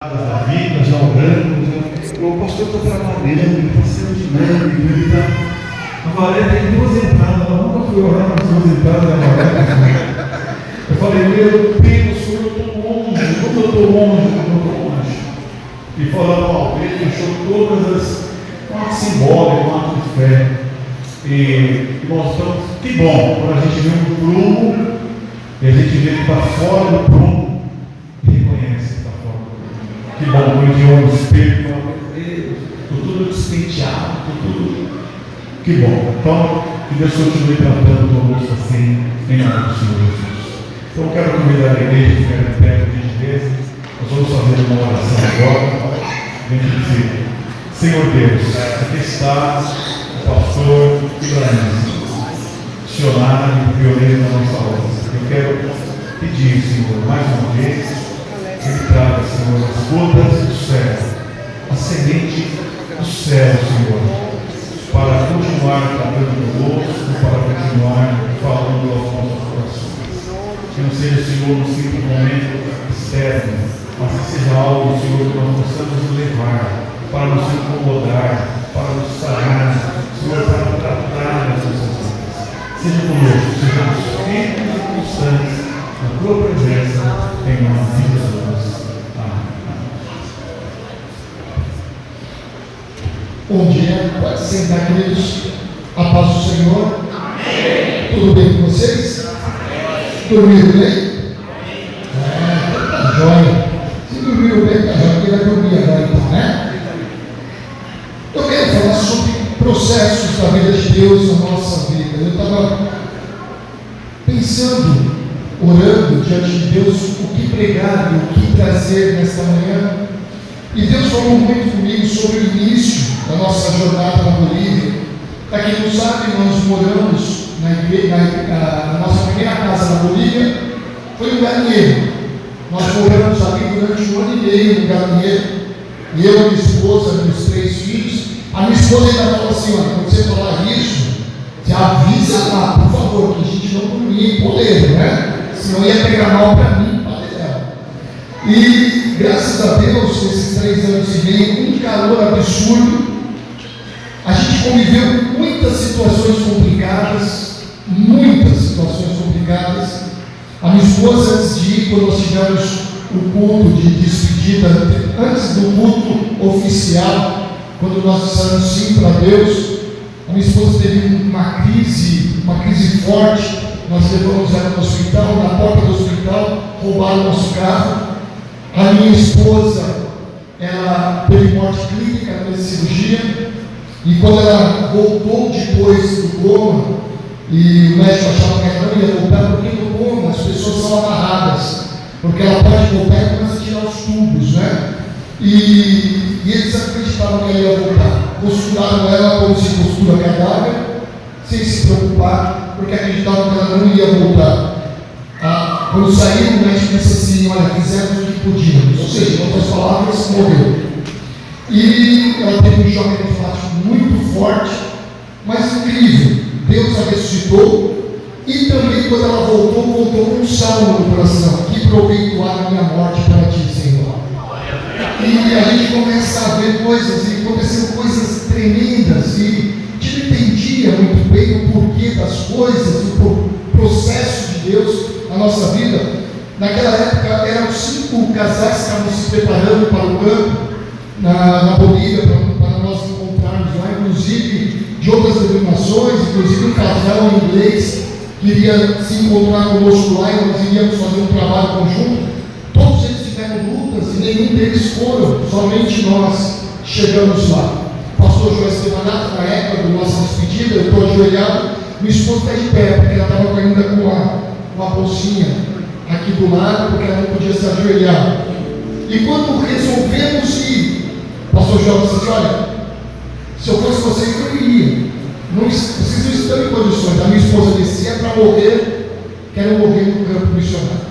Da vida, já orando, o pastor está trabalhando, ele está sendo dinâmico, ele está. A Valéria tem 2 entradas, eu nunca fui orar nas 2 entradas da Valéria. Eu falei, meu Deus, Senhor, eu estou longe, como eu estou longe. E falando, ó, ele fechou todas as. Um ato simbólico, um ato de fé. E nós estamos. Que bom, quando a gente vê um prumo, e a gente vê que está fora do prumo, e reconhece. Que bom, quando eu olho no espelho e falo, meu Deus, estou tudo despenteado, estou tudo. Que bom. Então, que Deus continue tratando conosco assim, em nome do Senhor Jesus. Então, eu quero convidar a igreja que ficar em pé, por gentileza. Nós vamos fazer uma oração agora. Vem dizer, Senhor Deus, aqui está o pastor Ibrahim, missionário, pioneiro da nossa obra. Eu quero pedir, Senhor, mais uma vez, Ele traga, Senhor, as gotas do céu, a semente do céu, Senhor, para continuar tratando conosco, para continuar falando aos nossos corações. Que não seja, Senhor, um simples momento externo, mas que seja algo, Senhor, que nós possamos nos levar, para nos incomodar, para nos sarar, Senhor, para tratar as nossas vidas. Seja conosco, sejamos firmes e constantes na Tua presença, em nome de Jesus. Bom dia, pode sentar, queridos. A paz do Senhor. Amém. Tudo bem com vocês? Amém. Dormiram bem? Tá jóia. Se dormiram bem, tá jóia, porque vai dormir agora então, né? Eu quero falar sobre processos da vida de Deus na nossa vida. Eu estava pensando, orando diante de Deus, o que pregar e o que trazer nesta manhã. E Deus falou muito comigo sobre o início da nossa jornada na Bolívia. Para quem não sabe, nós moramos na nossa primeira casa na Bolívia, foi no galinheiro. Nós moramos ali durante 1 ano e meio no galinheiro. E eu, minha esposa, meus 3 filhos. A minha esposa ainda falou assim: olha, quando você falar isso, você avisa lá, por favor, que a gente não dormia em poleiro, né? Senão ia pegar mal para mim e para ela. E graças a Deus, esses 3 anos e meio, um calor absurdo, a gente conviveu com muitas situações complicadas. A minha esposa, antes de ir, quando nós tivemos o culto de despedida, antes do culto oficial, quando nós dissemos sim para Deus, a minha esposa teve uma crise forte. Nós levamos ela para o hospital. Na porta do hospital roubaram o nosso carro. A minha esposa, ela teve morte clínica na cirurgia. E quando ela voltou depois do coma, e o médico achava que ela não ia voltar, porque no coma as pessoas são amarradas, porque ela pode voltar e começa a tirar os tubos, né? E eles acreditavam que ela ia voltar. Costuraram ela como se costura cadáver, sem se preocupar, porque acreditavam que ela não ia voltar. Quando saiu, o médico disse assim: olha, fizemos o que podíamos. Ou seja, em outras palavras, morreu. E ela teve um choque anafilático muito forte, mas incrível. Deus a ressuscitou. E também, quando ela voltou com um salmo no coração: que proveitoar a minha morte para ti, Senhor. E a gente começa a ver coisas, e aconteceram coisas tremendas, e a gente não entendia muito bem o porquê das coisas, o processo de Deus na nossa vida. Naquela época eram 5 casais que estavam se preparando para o campo na Bolívia, para nós encontrarmos lá, inclusive de outras denominações, inclusive um casal inglês queria se encontrar conosco lá, e nós iríamos fazer um trabalho conjunto. Todos eles tiveram lutas e nenhum deles foram, somente nós chegamos lá. O pastor João Estevanato, na época da nossa despedida, eu estou ajoelhado, minha esposa está de pé, porque ela estava ainda com a bolsinha aqui do lado, porque ela não podia se ajoelhar. E quando resolvemos ir, o pastor João disse: olha, se eu fosse vocês, eu iria. Vocês não estão em condições. A minha esposa disse: se é para morrer, quero morrer no campo missionário.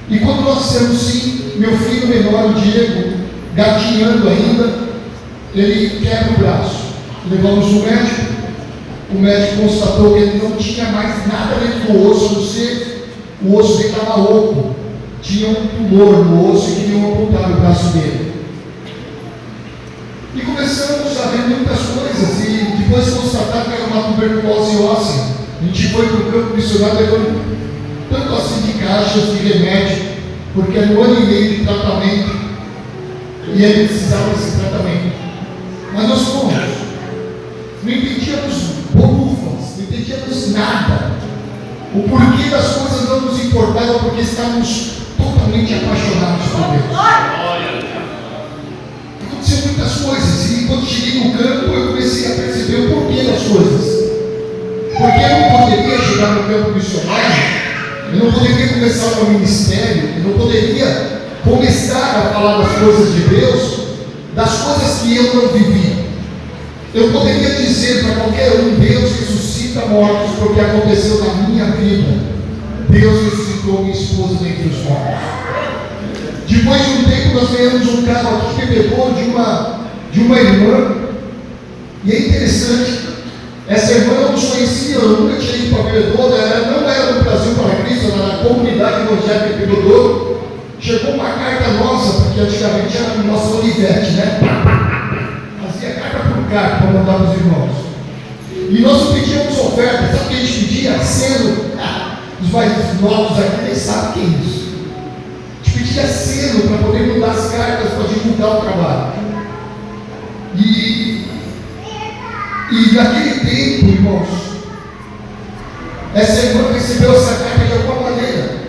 E quando nós dissemos sim, meu filho menor, o Diego, gatinhando ainda, ele quebra o braço. Levamos o médico constatou que ele não tinha mais nada dentro do osso, a não ser o osso dele estava oco. tinha um tumor no osso e queriam amputar o braço dele. E começamos a ver muitas coisas, e depois constatamos que era uma tuberculose óssea. A gente foi para o campo missionário levando tanto assim de caixas de remédio, porque era 1 ano e meio de tratamento, e ele precisava desse tratamento. Mas nós fomos, não entendíamos bolufas, não entendíamos nada. O porquê das coisas não nos importava, porque estávamos totalmente apaixonados por Deus. Aconteceu muitas coisas, e quando cheguei no campo eu comecei a perceber o porquê das coisas. Porque eu não poderia chegar no campo missionário, eu não poderia começar o meu ministério, eu não poderia começar a falar das coisas de Deus, das coisas que eu não vivi. Eu poderia dizer para qualquer um: Deus ressuscita mortos, porque aconteceu na minha vida. Deus ressuscitou minha esposa dentre os mortos. Depois de um tempo nós ganhamos um carro aqui que pegou de uma irmã, e é interessante, essa irmã eu não conhecia, eu nunca tinha ido para Bebedouro, não era do Brasil para Cristo, era na comunidade evangélica de Bebedouro. Chegou uma carta nossa, porque antigamente era a nossa Olivete, né? Fazia carta por carta para mandar para os irmãos. E nós não pedíamos oferta, sabe o que a gente pedia? Selo. Os mais novos aqui nem sabem o que é isso. A gente pedia selo para poder mandar as cartas para divulgar o trabalho. E naquele tempo, irmãos, essa irmã recebeu essa carta de alguma maneira.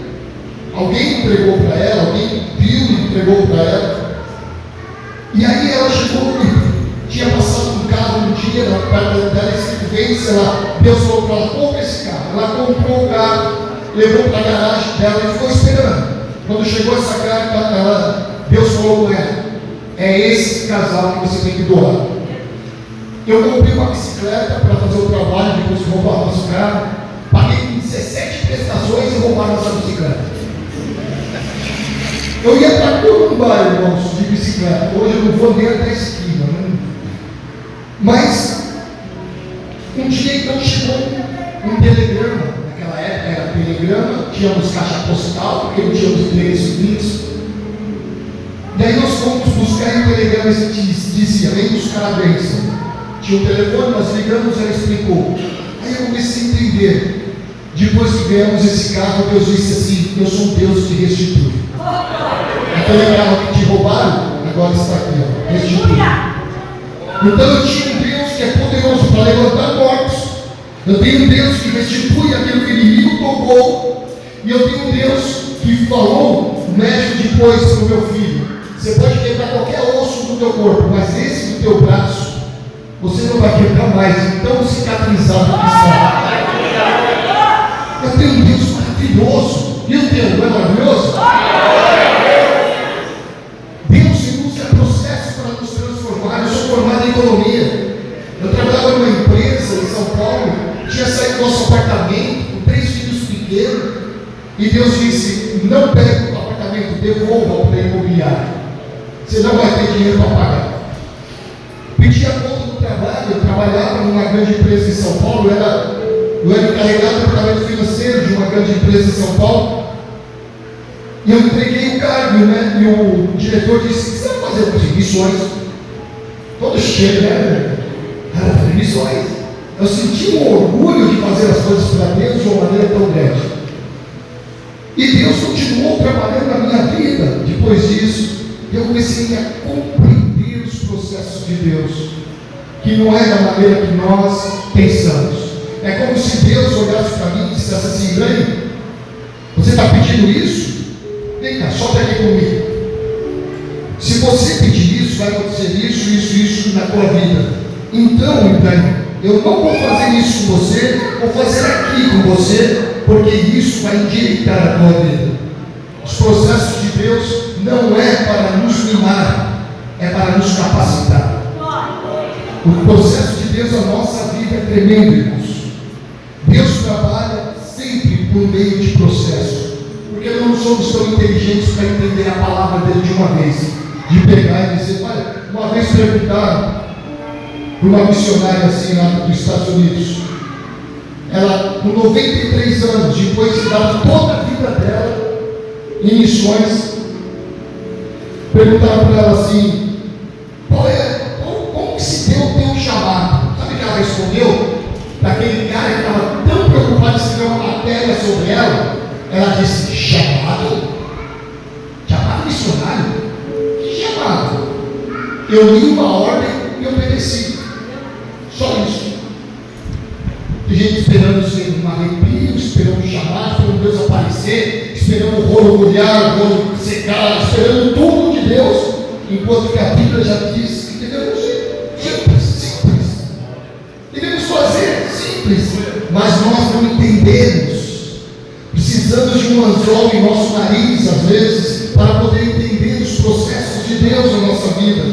Alguém entregou para ela, alguém viu e entregou para ela. E aí ela chegou, tinha passado um carro um dia na perto dela, escrito vence, Deus falou para ela: compra esse carro. Ela comprou o carro, levou para a garagem dela e ficou esperando. Quando chegou essa carta, Deus falou com ela: é esse casal que você tem que doar. Eu comprei uma bicicleta para fazer o trabalho, depois que roubaram nosso carro. Paguei 17 prestações e roubaram nossa bicicleta. Eu ia para todo bairro, irmãos, de bicicleta. Hoje eu não vou nem até a esquina. Né? Mas, um dia então chegou um telegrama. Naquela época era telegrama, tínhamos caixa postal, porque não tínhamos endereço fixo. Daí nós fomos buscar em telegrama e dizia: vem buscar a bênção. Tinha um telefone, nós ligamos, ela explicou. Aí eu comecei a entender. Depois que ganhamos esse carro, Deus disse assim: eu sou um Deus que restitui. Aquele carro que te roubaram, agora está aqui, ó, restitui. Então eu tinha um Deus que é poderoso para levantar mortos. Eu tenho um Deus que restitui aquilo que o inimigo tocou. E eu tenho um Deus que falou, o médico depois para o meu filho: você pode quebrar qualquer osso do teu corpo, mas esse do teu braço você não vai quebrar mais, tão cicatrizado que está. Eu tenho um Deus maravilhoso. E o teu não é maravilhoso? Deus usa processos para nos transformar. Eu sou formado em economia. Eu trabalhava numa empresa em São Paulo, tinha saído do nosso apartamento com 3 filhos pequenos, e Deus disse: não pegue o apartamento, devolva para a imobiliária, você não vai ter dinheiro para pagar. Pedi a conta do trabalho. Eu trabalhava numa grande empresa em São Paulo, eu era encarregado do departamento financeiro de uma grande empresa em São Paulo, e eu entreguei o cargo, né? E o diretor disse: o que você vai fazer com as missões? Todo cheio, né? Fazer missões. Eu senti um orgulho de fazer as coisas para Deus de uma maneira tão grande. E Deus continuou trabalhando na minha vida. Depois disso, eu comecei a compreender os processos de Deus, que não é da maneira que nós pensamos. É como se Deus olhasse para mim e dissesse assim: Ibrahim, você está pedindo isso? Vem cá, solta aqui comigo. Se você pedir isso, vai acontecer isso na tua vida. Então, Ibrahim, eu não vou fazer isso com você, vou fazer aqui com você, porque isso vai endireitar a tua vida. Os processos de Deus não é para nos mimar, é para nos capacitar. O processo de Deus na nossa vida é tremendo, irmãos. Deus trabalha sempre por meio de processo, porque nós não somos tão inteligentes para entender a palavra dele de uma vez, de pegar e dizer: olha, uma vez perguntaram para uma missionária assim lá dos Estados Unidos, ela com 93 anos, depois de dar toda a vida dela em missões. Perguntaram para ela assim: como que se deu o teu chamado? Sabe o que ela respondeu? Para aquele cara que estava tão preocupado em escrever uma matéria sobre ela, ela disse: chamado? Chamado missionário? Que chamado? Eu li uma ordem e obedeci. Só isso. Tem gente esperando ser um arrepio, esperando um chamado, esperando Deus aparecer, esperando o rolo molhar, o rolo secar, esperando tudo de Deus, enquanto que a Bíblia já diz que devemos ser simples. Devemos fazer simples, mas nós não entendemos. Precisamos de um anzol em nosso nariz, às vezes, para poder entender os processos de Deus na nossa vida.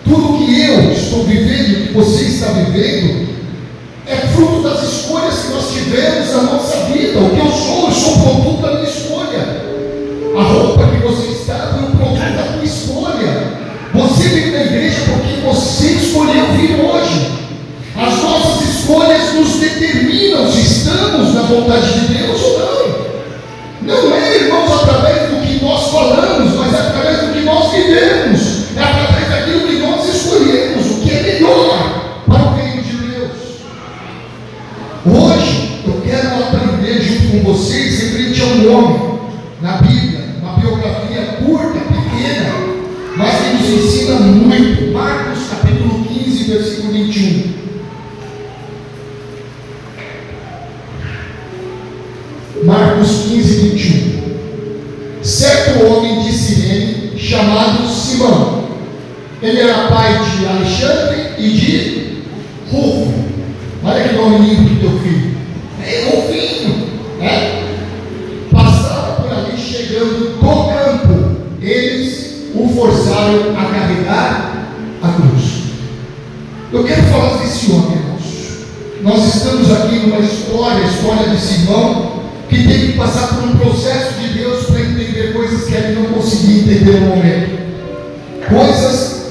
Tudo que eu estou vivendo, que você está vivendo, é fruto das escolhas que nós tivemos na nossa vida. O que eu sou produto da minha escolha. A roupa que você está foi um produto da tua escolha. Você veio na igreja porque você escolheu vir hoje. As nossas escolhas nos determinam se estamos na vontade de Deus ou não. Não é, irmãos, através do que nós falamos, mas é através do que nós vivemos. É através daquilo que nós escolhemos, o que é melhor para o reino de Deus. Hoje, eu quero aprender junto com vocês referente a um homem na Bíblia, uma biografia curta, pequena, mas que nos ensina muito. Marcos capítulo 15, versículo 21. Marcos 15, 21. Certo homem de Cirene, chamado Simão, ele era pai de Alexandre e de Rufo. Olha que nome lindo do teu filho. É Rufinho, né? Passava por ali chegando do campo. Eles o forçaram a carregar a cruz. Eu quero falar desse homem, irmãos. Nós estamos aqui numa história, a história de Simão, que teve que passar por um processo de Deus para entender coisas que ele não conseguia entender no momento. Coisas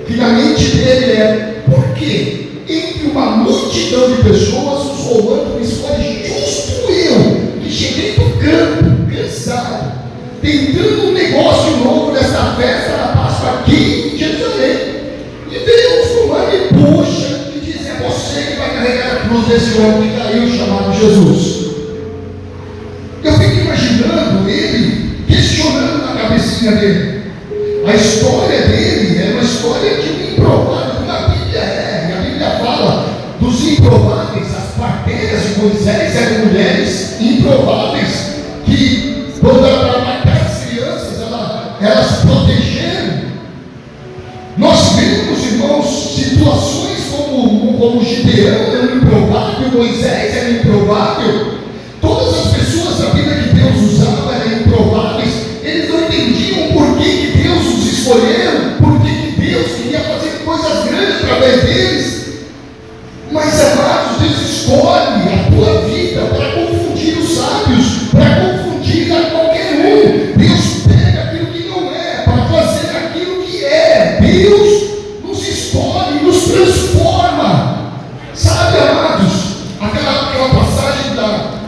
que na mente dele é: por que entre uma multidão de pessoas os romanos me escolhem justo eu, que cheguei do campo, cansado, tentando um negócio novo nessa festa da Páscoa aqui em Jerusalém, e veio os romanos e puxa e diz: é você que vai carregar a cruz desse homem que caiu, chamado Jesus. Eu fico imaginando ele questionando na cabecinha dele. A história dele é uma história de um improvável, como a Bíblia é. E a Bíblia fala dos improváveis. As parteiras de Moisés eram mulheres improváveis, que quando ela para matar as crianças, elas protegeram. Nós vemos, irmãos, situações como Gideão era improvável, Moisés era improvável. Todas as pessoas da Bíblia que Deus usava eram improváveis. Eles não entendiam por que Deus os escolheu, por que Deus queria fazer coisas grandes através deles. Mas, amados, Deus escolhe a tua vida para confundir os sábios, para confundir a qualquer um. Deus pega aquilo que não é para fazer aquilo que é. Deus nos escolhe, nos transforma. Sabe, amados, aquela passagem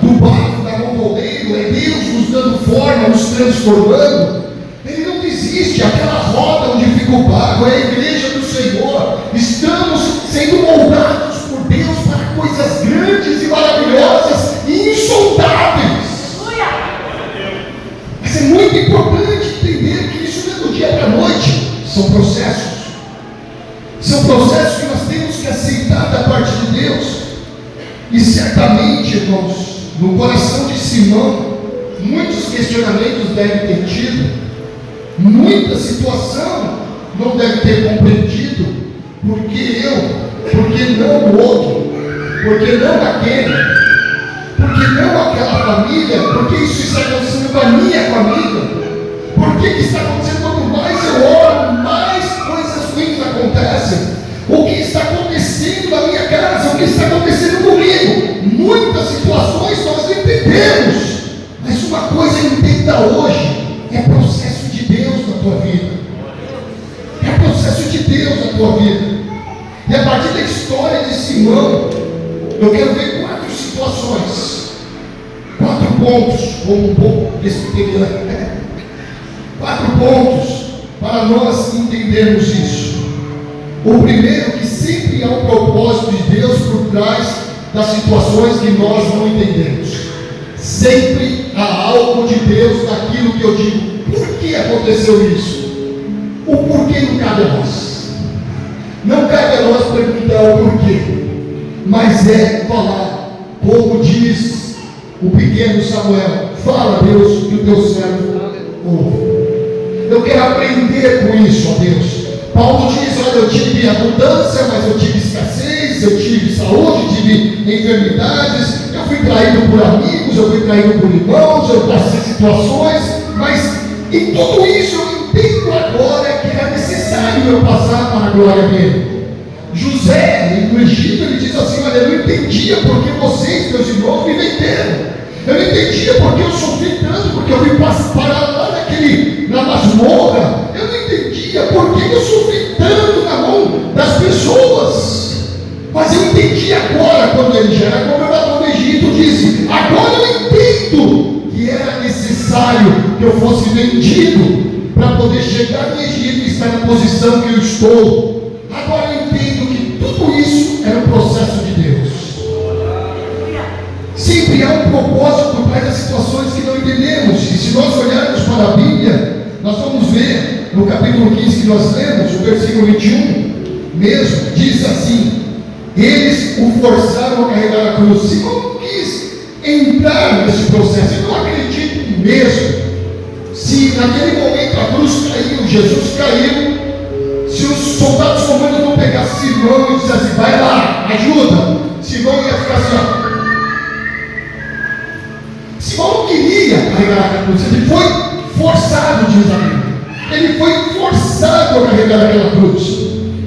do barco, da mão do oleiro, é Deus nos dando forma, nos transformando. Ele não desiste. Aquela roda onde fica o barco é a igreja do Senhor. Estamos sendo moldados por Deus para coisas grandes e maravilhosas e insondáveis. Mas é muito importante entender que isso não é do dia para a noite. São processos. São processos que nós temos que aceitar da parte de Deus. E certamente, irmãos, no coração de Simão, muitos questionamentos devem ter tido, muita situação não deve ter compreendido. Por que eu? Por que não o outro? Por que não aquele? Por que não aquela família? Por que isso está acontecendo com a minha família? Por que está acontecendo? Quanto mais eu oro, mais coisas ruins acontecem. O que está acontecendo na minha casa? O que está acontecendo comigo? Muitas situações nós não entendemos. Mas uma coisa entenda hoje: é processo de Deus na tua vida. É processo de Deus na tua vida. E a partir da história de Simão, eu quero ver 4 situações, 4 pontos, como presbiteriana. 4 pontos para nós entendermos isso. O primeiro, que sempre há um propósito de Deus por trás das situações que nós não entendemos. Sempre há algo de Deus naquilo que eu digo. Por que aconteceu isso? O porquê não cabe a nós. Não cabe a nós perguntar o porquê, mas é falar, como diz o pequeno Samuel: fala, Deus, que o teu servo ouve. Eu quero aprender com isso, ó Deus. Paulo diz: olha, eu tive abundância, mas eu tive escassez, eu tive saúde, tive enfermidades, eu fui traído por amigos, eu fui traído por irmãos, eu passei situações, mas em tudo isso eu entendo agora que era necessário eu passar para a glória dele. José, no Egito, ele diz assim: olha, eu não entendia porque vocês, meus irmãos, me venderam. Eu não entendia porque eu sofri tanto, porque eu vim parar lá na masmorra. Eu não entendia porque eu sofri tanto na mão das pessoas. Mas eu entendi agora, quando ele já era governador do Egito, disse: agora eu entendo que era necessário que eu fosse vendido para poder chegar no Egito e estar na posição que eu estou. Agora eu entendo que tudo isso era um processo de Deus. Sempre há um propósito por trás das situações que não entendemos. E se nós olharmos para a Bíblia, nós vamos ver no capítulo 15 que nós lemos, o versículo 21 mesmo, diz assim: eles o forçaram a carregar a cruz. Simão não quis entrar nesse processo. Eu não acredito mesmo. Se naquele momento a cruz caiu, Jesus caiu, se os soldados romanos não pegassem Simão e dissessem: vai lá, ajuda, Simão ia ficar assim, ó. Simão não queria carregar a cruz, ele foi forçado, diz a Bíblia. Ele foi forçado a carregar aquela cruz.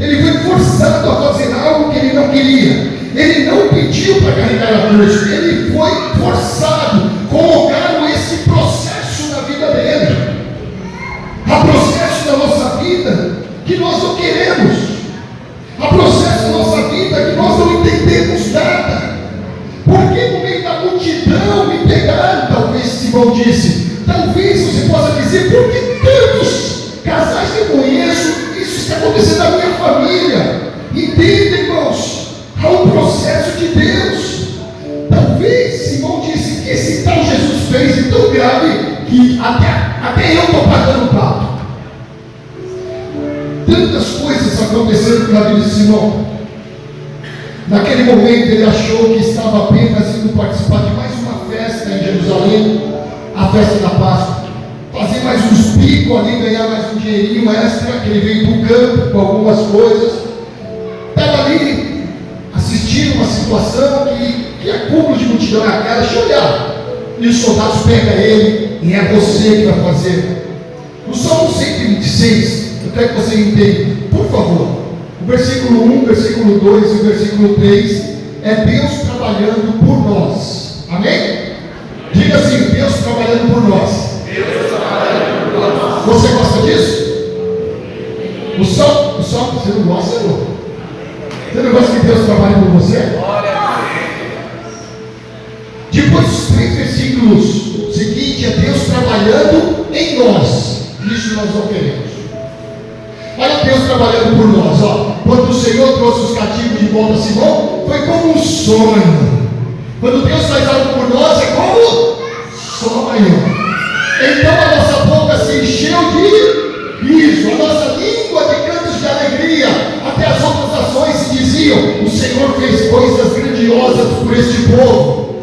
Ele foi forçado a fazer algo que ele não queria. Ele não pediu para carregar a cruz, ele foi forçado. Colocaram esse processo na vida dele. Há processo da nossa vida que nós não queremos. Há processo da nossa vida que nós não entendemos nada. Porque no meio da multidão me pegaram, talvez Simão disse. Talvez você possa dizer: por que tantos casais que eu conheço, isso está acontecendo na minha família? Entenda, irmãos, há um processo de Deus. Talvez Simão disse que esse tal Jesus fez é tão grave que até eu estou pagando o pato. Tantas coisas aconteceram na vida de Simão. Naquele momento ele achou que estava apenas indo participar de mais uma festa em Jerusalém, a festa da Páscoa, fazer mais uns bicos ali, ganhar mais um dinheirinho extra, que ele veio do campo com algumas coisas. Estava ali assistindo uma situação que é cúmulo de multidão na cara. Deixa eu olhar. E os soldados pegam ele, e é você que vai fazer. No Salmo 126, eu quero que você entenda, por favor. O versículo 1, versículo 2 e o versículo 3 é Deus trabalhando por nós. Amém? Diga assim: Deus trabalhando por nós. Deus trabalhando por nós. Você gosta disso? O salmo, você não gosta, não? Você não gosta que Deus trabalhe por você? Depois dos 3 versículos seguintes é Deus trabalhando em nós. Isso nós não queremos. Olha Deus trabalhando por nós, ó. Quando o Senhor trouxe os cativos de volta a Simão, foi como um sonho. Quando Deus faz algo por nós, é como sonho. Então a nossa boca se encheu de riso, a nossa língua de cantos de alegria. Até as outras nações se diziam: o Senhor fez coisas grandiosas por este povo.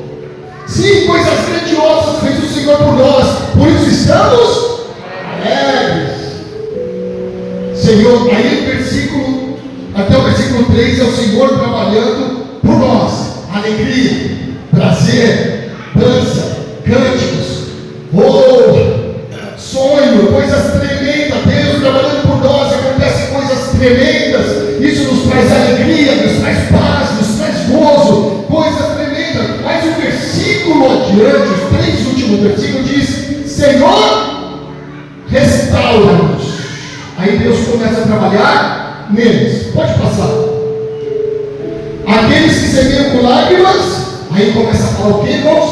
Sim, coisas grandiosas fez o Senhor por nós. Por isso estamos alegres. Senhor, aí até o versículo 3 é o Senhor trabalhando por nós. Alegria, prazer, dança, cânticos, sonho, coisas tremendas. Deus trabalhando por nós, acontecem coisas tremendas. Isso nos traz alegria, nos traz paz, nos traz gozo, coisas tremendas. Mas o versículo adiante, os 3 últimos versículos diz: Senhor, restaura-nos. Aí Deus começa a trabalhar neles. Pode passar. Aqueles que semeiam com lágrimas, aí começa a falar o que, irmãos?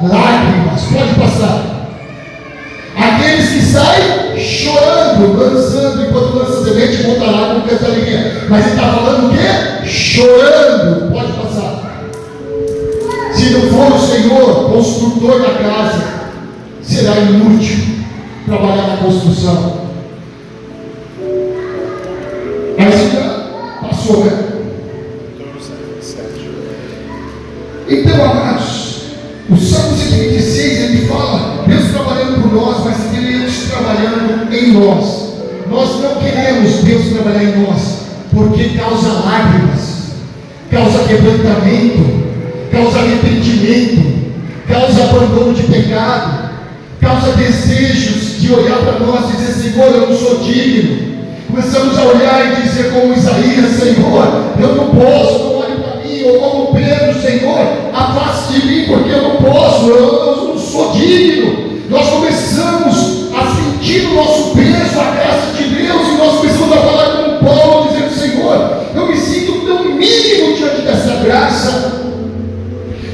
Lágrimas. Pode passar. Aqueles que saem chorando, lançando, enquanto lança semente, voltará com tanta alegria. Mas ele está falando o quê? Chorando. Pode passar. Se não for o Senhor, construtor da casa, será inútil trabalhar na construção. Mas já passou, né? Então, amados, o Salmo 126, ele fala, Deus trabalhando por nós, mas Deus trabalhando em nós. Nós não queremos Deus trabalhar em nós, porque causa lágrimas, causa quebrantamento, causa arrependimento, causa abandono de pecado, causa desejos de olhar para nós e dizer: Senhor, eu não sou digno. Começamos a olhar e dizer como Isaías: Senhor, eu não posso, não olhe para mim. Ou como Pedro: Senhor, afaste de mim, porque eu não posso, eu não sou digno. Nós começamos a sentir o nosso peso, a graça de Deus, e nós começamos a falar com Paulo, dizendo: Senhor, eu me sinto tão mínimo diante dessa graça.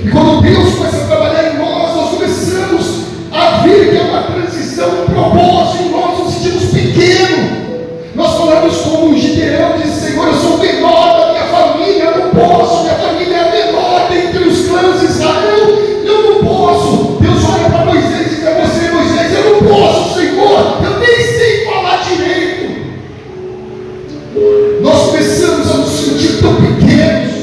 E quando Deus começa a trabalhar em nós, nós começamos a ver que é uma transição, um propósito, e nós nos sentimos pequenos. Nós falamos como Gideão, disse: Senhor, eu sou o menor da minha família, eu não posso, minha família é a menor dentre os clãs de Israel, eu não posso. Deus olha para Moisés e diz a você: Moisés, eu não posso, Senhor, eu nem sei falar direito. Nós começamos a nos sentir tão pequenos.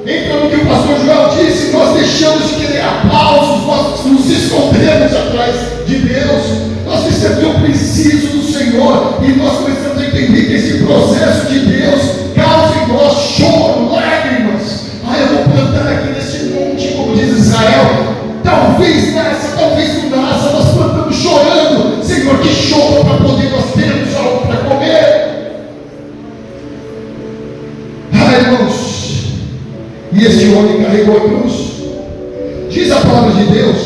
Entra no que o pastor Joel disse: nós deixamos de querer aplausos, nós nos escondemos atrás de Deus. Nós dissemos: eu preciso do Senhor, e nós começamos a entender que esse processo de Deus causa em nós choro, lágrimas. Eu vou plantar aqui nesse monte, como diz Israel, talvez nasça, talvez não nasça. Nós plantamos chorando: Senhor, que choro para poder nós termos algo para comer. Irmãos, e este homem carregou a cruz. Diz a palavra de Deus,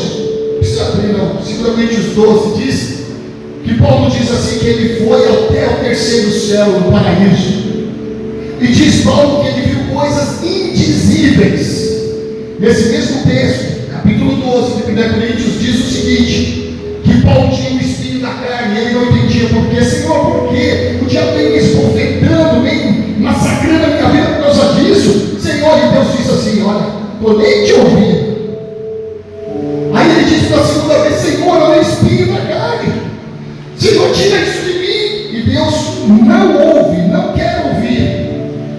precisa abrir não, seguramente os 12, diz que Paulo diz assim, que ele foi até o terceiro céu, no paraíso. E diz Paulo que ele viu coisas indizíveis. Nesse mesmo texto, capítulo 12 de 1 Coríntios, diz o seguinte: que Paulo tinha um espinho na carne, e ele não entendia por quê. Senhor, por quê? O diabo vem me esbofetando, vem massacrando a minha vida por causa disso. Senhor, e Deus disse assim: olha, estou nem te ouvindo. Aí ele disse pela segunda vez: Senhor, olha o espinho na carne. Senhor, tira isso de mim. E Deus não ouve, não quer ouvir.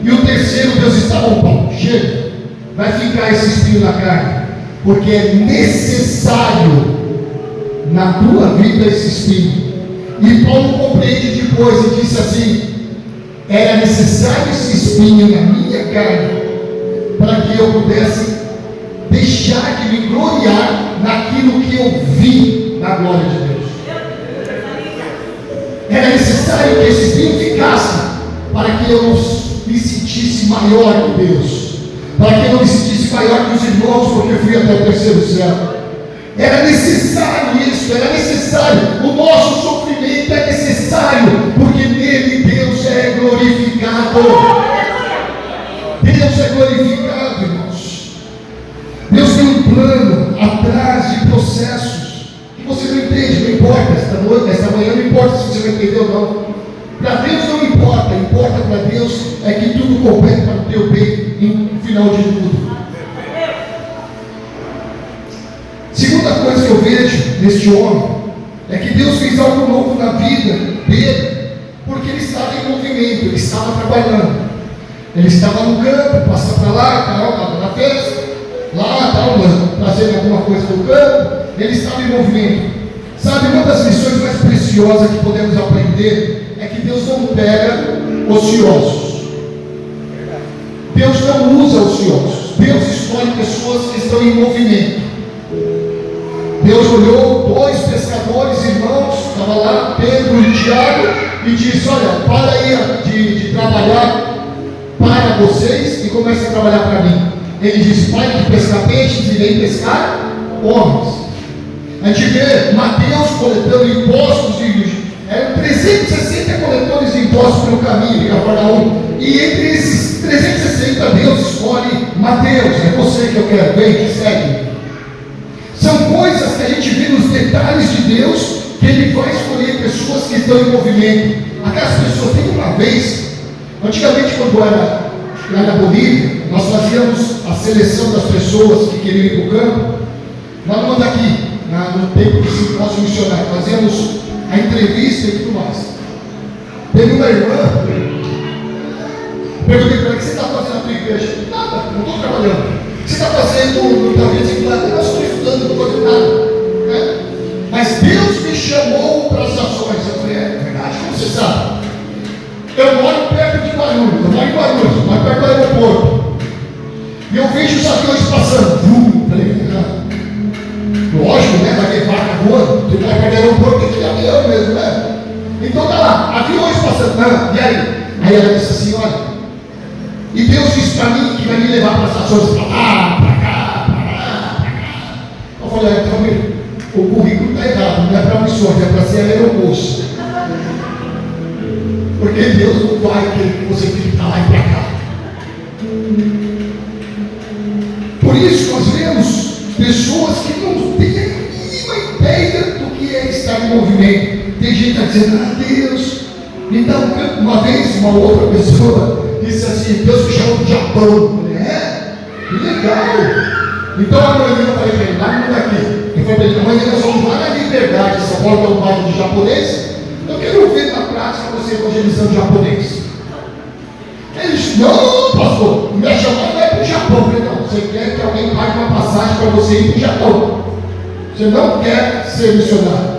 E o terceiro, Deus está com Paulo: chega, vai ficar esse espinho na carne, porque é necessário na tua vida esse espinho. E Paulo compreende depois e disse assim: era necessário esse espinho na minha carne, para que eu pudesse deixar de me gloriar naquilo que eu vi na glória de Deus. Era necessário que esse espinho ficasse, para que eu não me sentisse maior que Deus, para que eu não me sentisse maior que os irmãos, porque eu fui até o terceiro céu. Era necessário isso, era necessário. O nosso sofrimento é necessário, porque nele Deus é glorificado. Deus é glorificado, irmãos. Deus tem um plano atrás de processos que você não entende, não importa. Esta manhã não importa se você vai entender ou não. Para Deus não importa, importa para Deus é que tudo coopere para o teu bem no final de tudo. Segunda coisa que eu vejo neste homem é que Deus fez algo novo na vida dele, porque ele estava em movimento, ele estava trabalhando. Ele estava no campo, passa para lá, Carol estava na festa, lá estava trazendo alguma coisa do campo, ele estava em movimento. Sabe, uma das lições mais preciosas que podemos aprender é que Deus não pega ociosos. Deus não usa ociosos. Deus escolhe pessoas que estão em movimento. Deus olhou 2 pescadores, irmãos, estava lá, Pedro e Tiago, e disse: olha, para aí de trabalhar para vocês e comece a trabalhar para mim. Ele disse: pare de pescar peixes e vem pescar homens. A gente vê Mateus coletando impostos, eram 360 coletores de impostos pelo caminho de Cafarnaum, e entre esses 360 Deus escolhe Mateus. É você que eu quero, vem, que segue. São coisas que a gente vê nos detalhes de Deus, que Ele vai escolher pessoas que estão em movimento. Aquelas pessoas, tem uma vez, antigamente quando era lá na Bolívia, nós fazíamos a seleção das pessoas que queriam ir para o campo. Nós não aqui, no tempo do simpósio missionário, fazíamos a entrevista e tudo mais. Teve uma irmã, perguntei para ela: o que você está fazendo na tua igreja? Nada, não estou trabalhando. O que você está fazendo no teu discipulado? Eu estou estudando, não estou fazendo nada. Né? Mas Deus me chamou para as nações. Eu falei: é verdade, como você sabe? Eu moro perto de Guarulhos, moro perto do aeroporto. E eu vejo os aviões passando. Falei: lógico, né? Vai ter vaca voando. Você vai perto do aeroporto, tem que ir avião mesmo, né? Então tá lá, aviões passando. E aí? Aí ela disse assim: olha, e Deus disse para mim que vai me levar para as nações, para lá, para cá, para lá, para cá. Eu falei: então o currículo está errado, não é para missões, é para ser aeromoça. Porque Deus não vai querer que você fique para lá e para cá. Por isso nós vemos pessoas que não têm a mínima ideia do que é estar em movimento. Tem gente que está dizendo: ah, Deus me dá um campo. Uma vez uma outra pessoa disse assim: Deus me chamou do Japão. Eu falei: é? Que legal. Então amanhã eu falei para ele: lá não daqui. Eu falei para ele: amanhã nós vamos lá na Liberdade, São Paulo, que é um bairro de japonês. Eu quero ver na prática você evangelizando japonês. Ele disse: não, pastor, minha chamada é para o Japão. Eu falei: não, você quer que alguém pague uma passagem para você ir para o Japão. Você não quer ser missionário.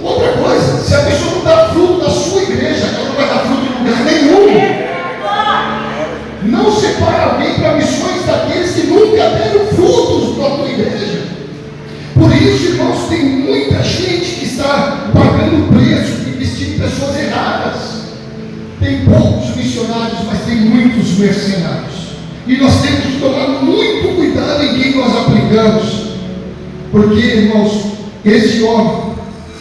Outra coisa, se a pessoa não dá fruto na sua igreja, ela não vai dar fruto em lugar nenhum. Não separa alguém para missões daqueles que nunca deram frutos na tua igreja. Por isso, irmãos, tem muita gente que está pagando preço e vestindo pessoas erradas. Tem poucos missionários, mas tem muitos mercenários. E nós temos que tomar muito cuidado em quem nós aplicamos. Porque, irmãos, esse homem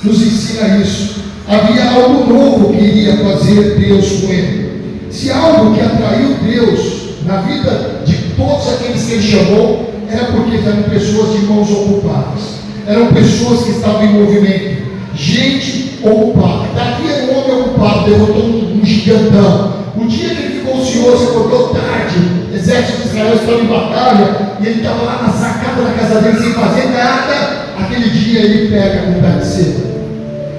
nos ensina isso. Havia algo novo que iria fazer Deus com ele. Se algo que atraiu Deus na vida de todos aqueles que ele chamou, era porque eram pessoas de mãos ocupadas. Eram pessoas que estavam em movimento. Gente ocupada. Davi era um homem ocupado, derrotou um gigantão. O dia que ele ficou ocioso, acordou tarde, o exército de Israel estava em batalha, e ele estava lá na sacada da casa dele sem fazer nada. Aquele dia ele pega com o pé de seda.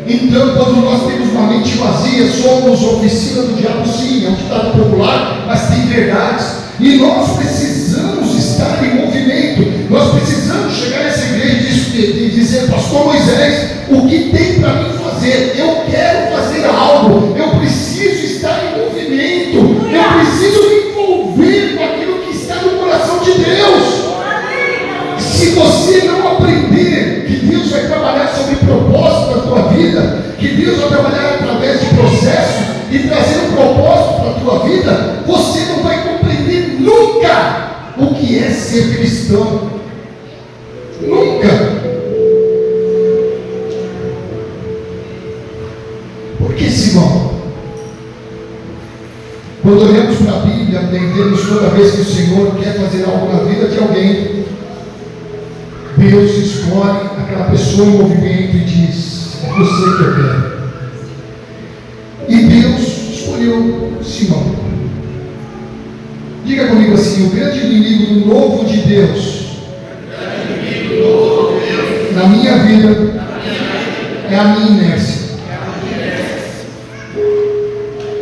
Então, quando nós temos uma mente vazia, somos oficina do diabo, sim, é um ditado popular, mas tem verdades. E nós precisamos estar em movimento. Nós precisamos chegar nessa igreja e dizer: pastor Moisés, o que tem para mim fazer? Eu quero fazer algo. Eu preciso estar em movimento. Eu preciso me envolver com aquilo que está no coração de Deus. Se você não aprender que Deus vai trabalhar sobre propósito na tua vida, que Deus vai trabalhar através de processos e trazer um propósito para a tua vida, você não vai compreender nunca o que é ser cristão. Nunca. Porque, Simão, quando olhamos para a Bíblia, aprendemos toda vez que o Senhor quer fazer algo na vida de alguém, Deus escolhe aquela pessoa em movimento e diz: é você que eu quero. E Deus escolheu Simão. Diga comigo assim: o grande inimigo do novo de Deus na minha vida é a minha inércia.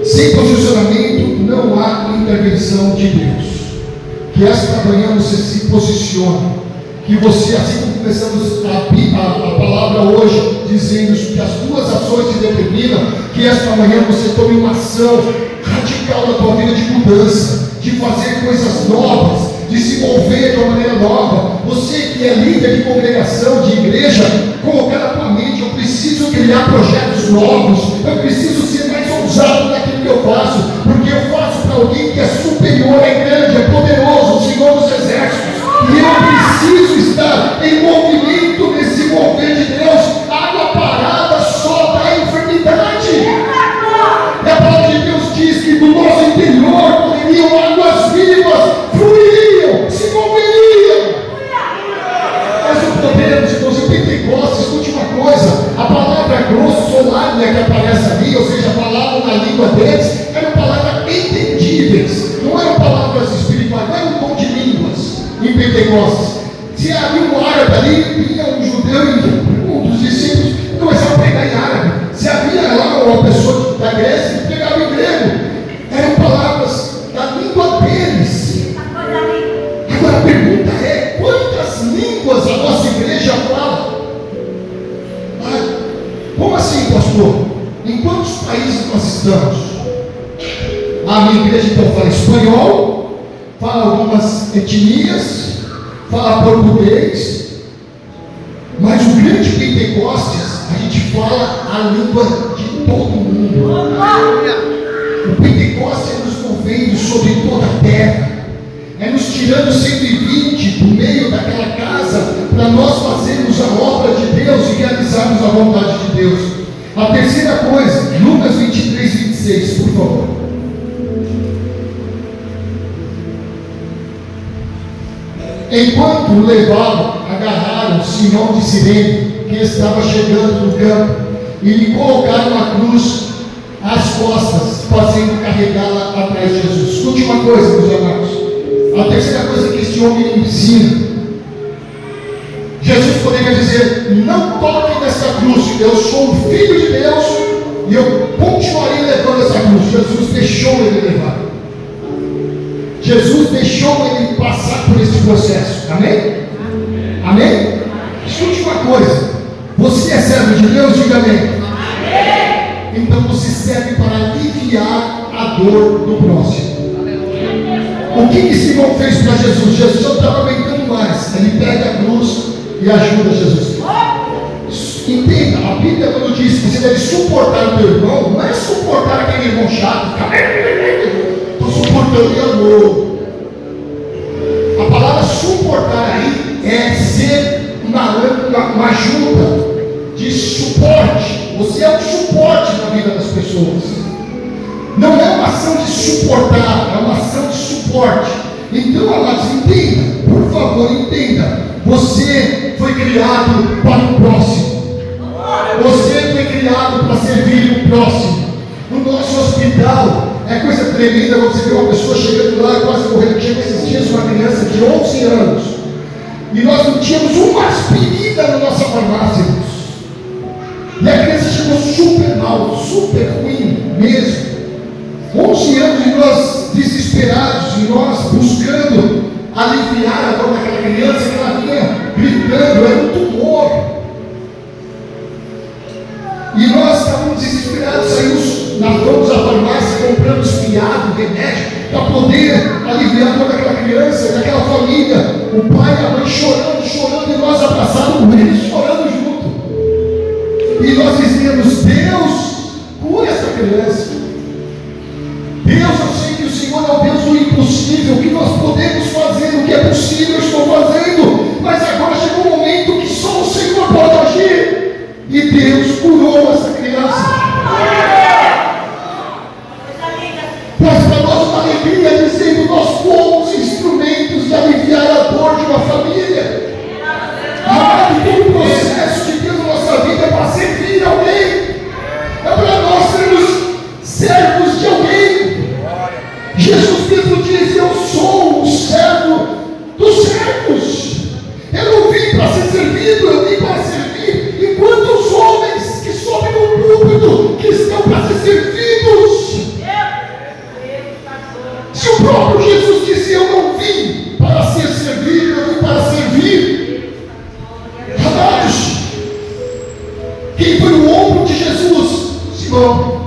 Sem posicionamento não há intervenção de Deus. Que esta manhã você se posicione. Que você, assim como começamos a palavra hoje, dizendo que as tuas ações te determinam, que esta manhã você tome uma ação radical na tua vida de mudança, de fazer coisas novas, de se mover de uma maneira nova. Você que é líder de congregação, de igreja, colocar na tua mente: eu preciso criar projetos novos, eu preciso ser mais ousado naquilo que eu faço, porque eu faço para alguém que é superior, é grande, é poderoso, o Senhor dos Exércitos. E eu preciso estar em movimento nesse mover de Deus. Água parada só dá enfermidade. E a palavra de Deus diz que do nosso interior correriam águas vivas, fluiriam, se moveriam. Mas o poder de Deus em Pentecostes, escute uma coisa: Pentecostes. Se havia um árabe ali, vinha um judeu e um dos discípulos começava a pregar em árabe. Se havia lá uma pessoa da Grécia que pregava em grego. Eram palavras da língua deles. Agora a pergunta é: quantas línguas a nossa igreja fala? Como assim, pastor? Em quantos países nós estamos? A minha igreja então fala espanhol, fala algumas etnias, fala português, mas o grande Pentecostes, a gente fala a língua de todo mundo. O Pentecostes é nos movendo sobre toda a terra, é nos tirando 120 do meio daquela casa, para nós fazermos a obra de Deus e realizarmos a vontade de Deus. A terceira coisa, Lucas 23, 26, por favor. Enquanto o levavam, agarraram Simão de Cirene, que estava chegando no campo, e lhe colocaram a cruz às costas, fazendo carregá-la atrás de Jesus. Escute uma coisa, meus amados. A terceira coisa que este homem ensina: Jesus poderia dizer: não toque nessa cruz, eu sou o Filho de Deus e eu continuarei levando essa cruz. Jesus deixou ele levar. Jesus deixou ele passar por esse processo. Amém? Amém? Escute uma coisa: você é servo de Deus? Diga amém. Então você serve para aliviar a dor do próximo. O que Simão fez para Jesus? Jesus não estava aguentando mais. Ele pega a cruz e ajuda Jesus. Entenda, a Bíblia quando diz que você deve suportar o teu irmão, não é suportar aquele irmão chato. Estou suportando em amor. A palavra suportar aí é ser uma ajuda de suporte. Você é um suporte na vida das pessoas. Não é uma ação de suportar, é uma ação de suporte. Então, amados, entenda, por favor, entenda. Você foi criado para o próximo. Você foi criado para servir o próximo. No nosso hospital, é coisa tremenda você ver uma pessoa chegando lá, quase morrendo. Chegou esses dias uma criança de 11 anos. E nós não tínhamos uma aspirina na nossa farmácia. E a criança chegou super mal, super ruim mesmo. 11 anos e nós desesperados, e nós buscando aliviar a dor daquela criança, que ela vinha gritando, era um tumor. E nós estávamos desesperados, fomos à farmácia, compramos fiado, remédio, para poder aliviar a dor daquela criança, daquela família. O pai e a mãe chorando, e nós abraçados com eles, chorando junto. E nós dizíamos: Deus, cura essa criança. Deus, eu sei que o Senhor é o Deus do impossível, o que nós podemos fazer, o que é possível eu estou fazendo, mas agora chegou um momento que só o Senhor pode agir. E Deus curou essa criança. Mas para nós uma alegria, dizendo: nós fomos instrumentos de aliviar a dor de uma família. Amado, todo o processo de Deus na nossa vida é para servir alguém, é para nós sermos servos de alguém. Jesus mesmo diz: eu sou o servo dos servos. Eu não vim para ser servido, eu vim para servir. E quantos homens que sobem no púlpito que estão para ser servidos? Se o próprio Jesus disse: eu não vim para ser servido, eu vim para servir. Amados, quem foi o ombro de Jesus? Simão.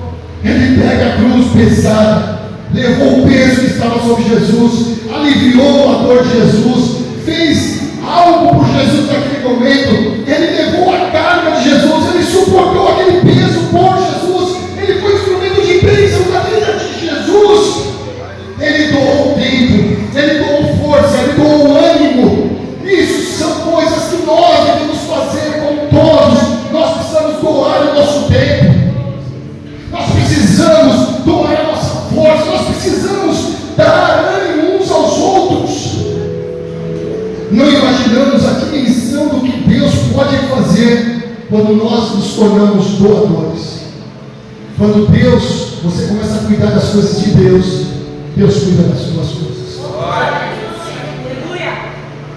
Ele pega a cruz pesada, levou o peso que estava sobre Jesus, aliviou a dor de Jesus, fez algo por Jesus naquele momento. Ele levou a carga de Jesus, ele suportou aquele peso por Jesus, ele foi instrumento de bênção na vida de Jesus. Ele doou tempo, ele doou força, ele doou ânimo. Isso são coisas que nós devemos fazer com todos. Nós precisamos doar o nosso tempo, nós precisamos doar a nossa força, nós precisamos dar ânimo uns aos outros. Não imaginamos a dimensão do que Deus pode fazer quando nós nos tornamos doadores. Quando você começa a cuidar das coisas de Deus, Deus cuida das suas coisas.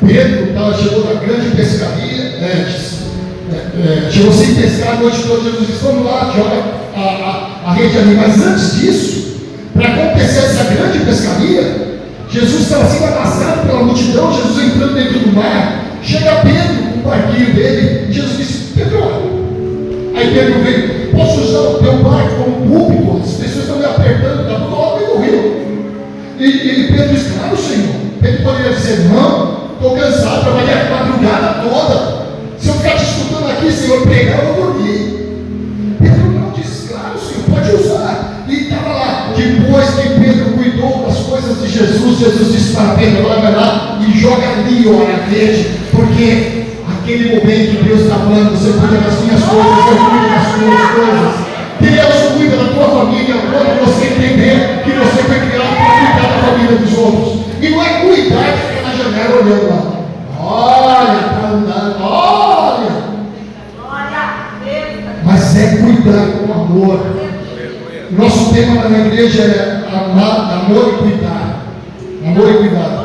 Pedro chegou da grande pescaria, chegou sem pescar a noite toda. Jesus disse: vamos lá, joga a rede ali. Mas antes disso, para acontecer essa grande pescaria, Jesus estava sendo amassado pela multidão. Jesus entrando dentro do mar. Chega Pedro com o barquinho dele, e Jesus disse: Pedro, aí Pedro veio: posso usar o teu barco como púlpito? As pessoas estão me apertando, está tudo lá no rio. E Pedro disse: claro, Senhor. Pedro poderia dizer: não, estou cansado, trabalhei a madrugada toda. Se eu ficar te escutando aqui, Senhor, pregar, eu vou dormir. Pedro não disse: claro, Senhor, pode usar. E estava lá. Depois que Pedro cuidou das coisas de Jesus, Jesus disse para Pedro: agora vai lá e joga ali, a rede, porque aquele momento Deus está falando: você cuida das minhas coisas, eu cuido das suas coisas. Deus cuida da tua família quando você entender que você foi criado para cuidar da família dos outros. E não é cuidar de ficar na janela olhando lá. Olha, está andando, olha. Mas é cuidar com amor. Nosso tema na igreja é amor e cuidar. Amor e cuidado.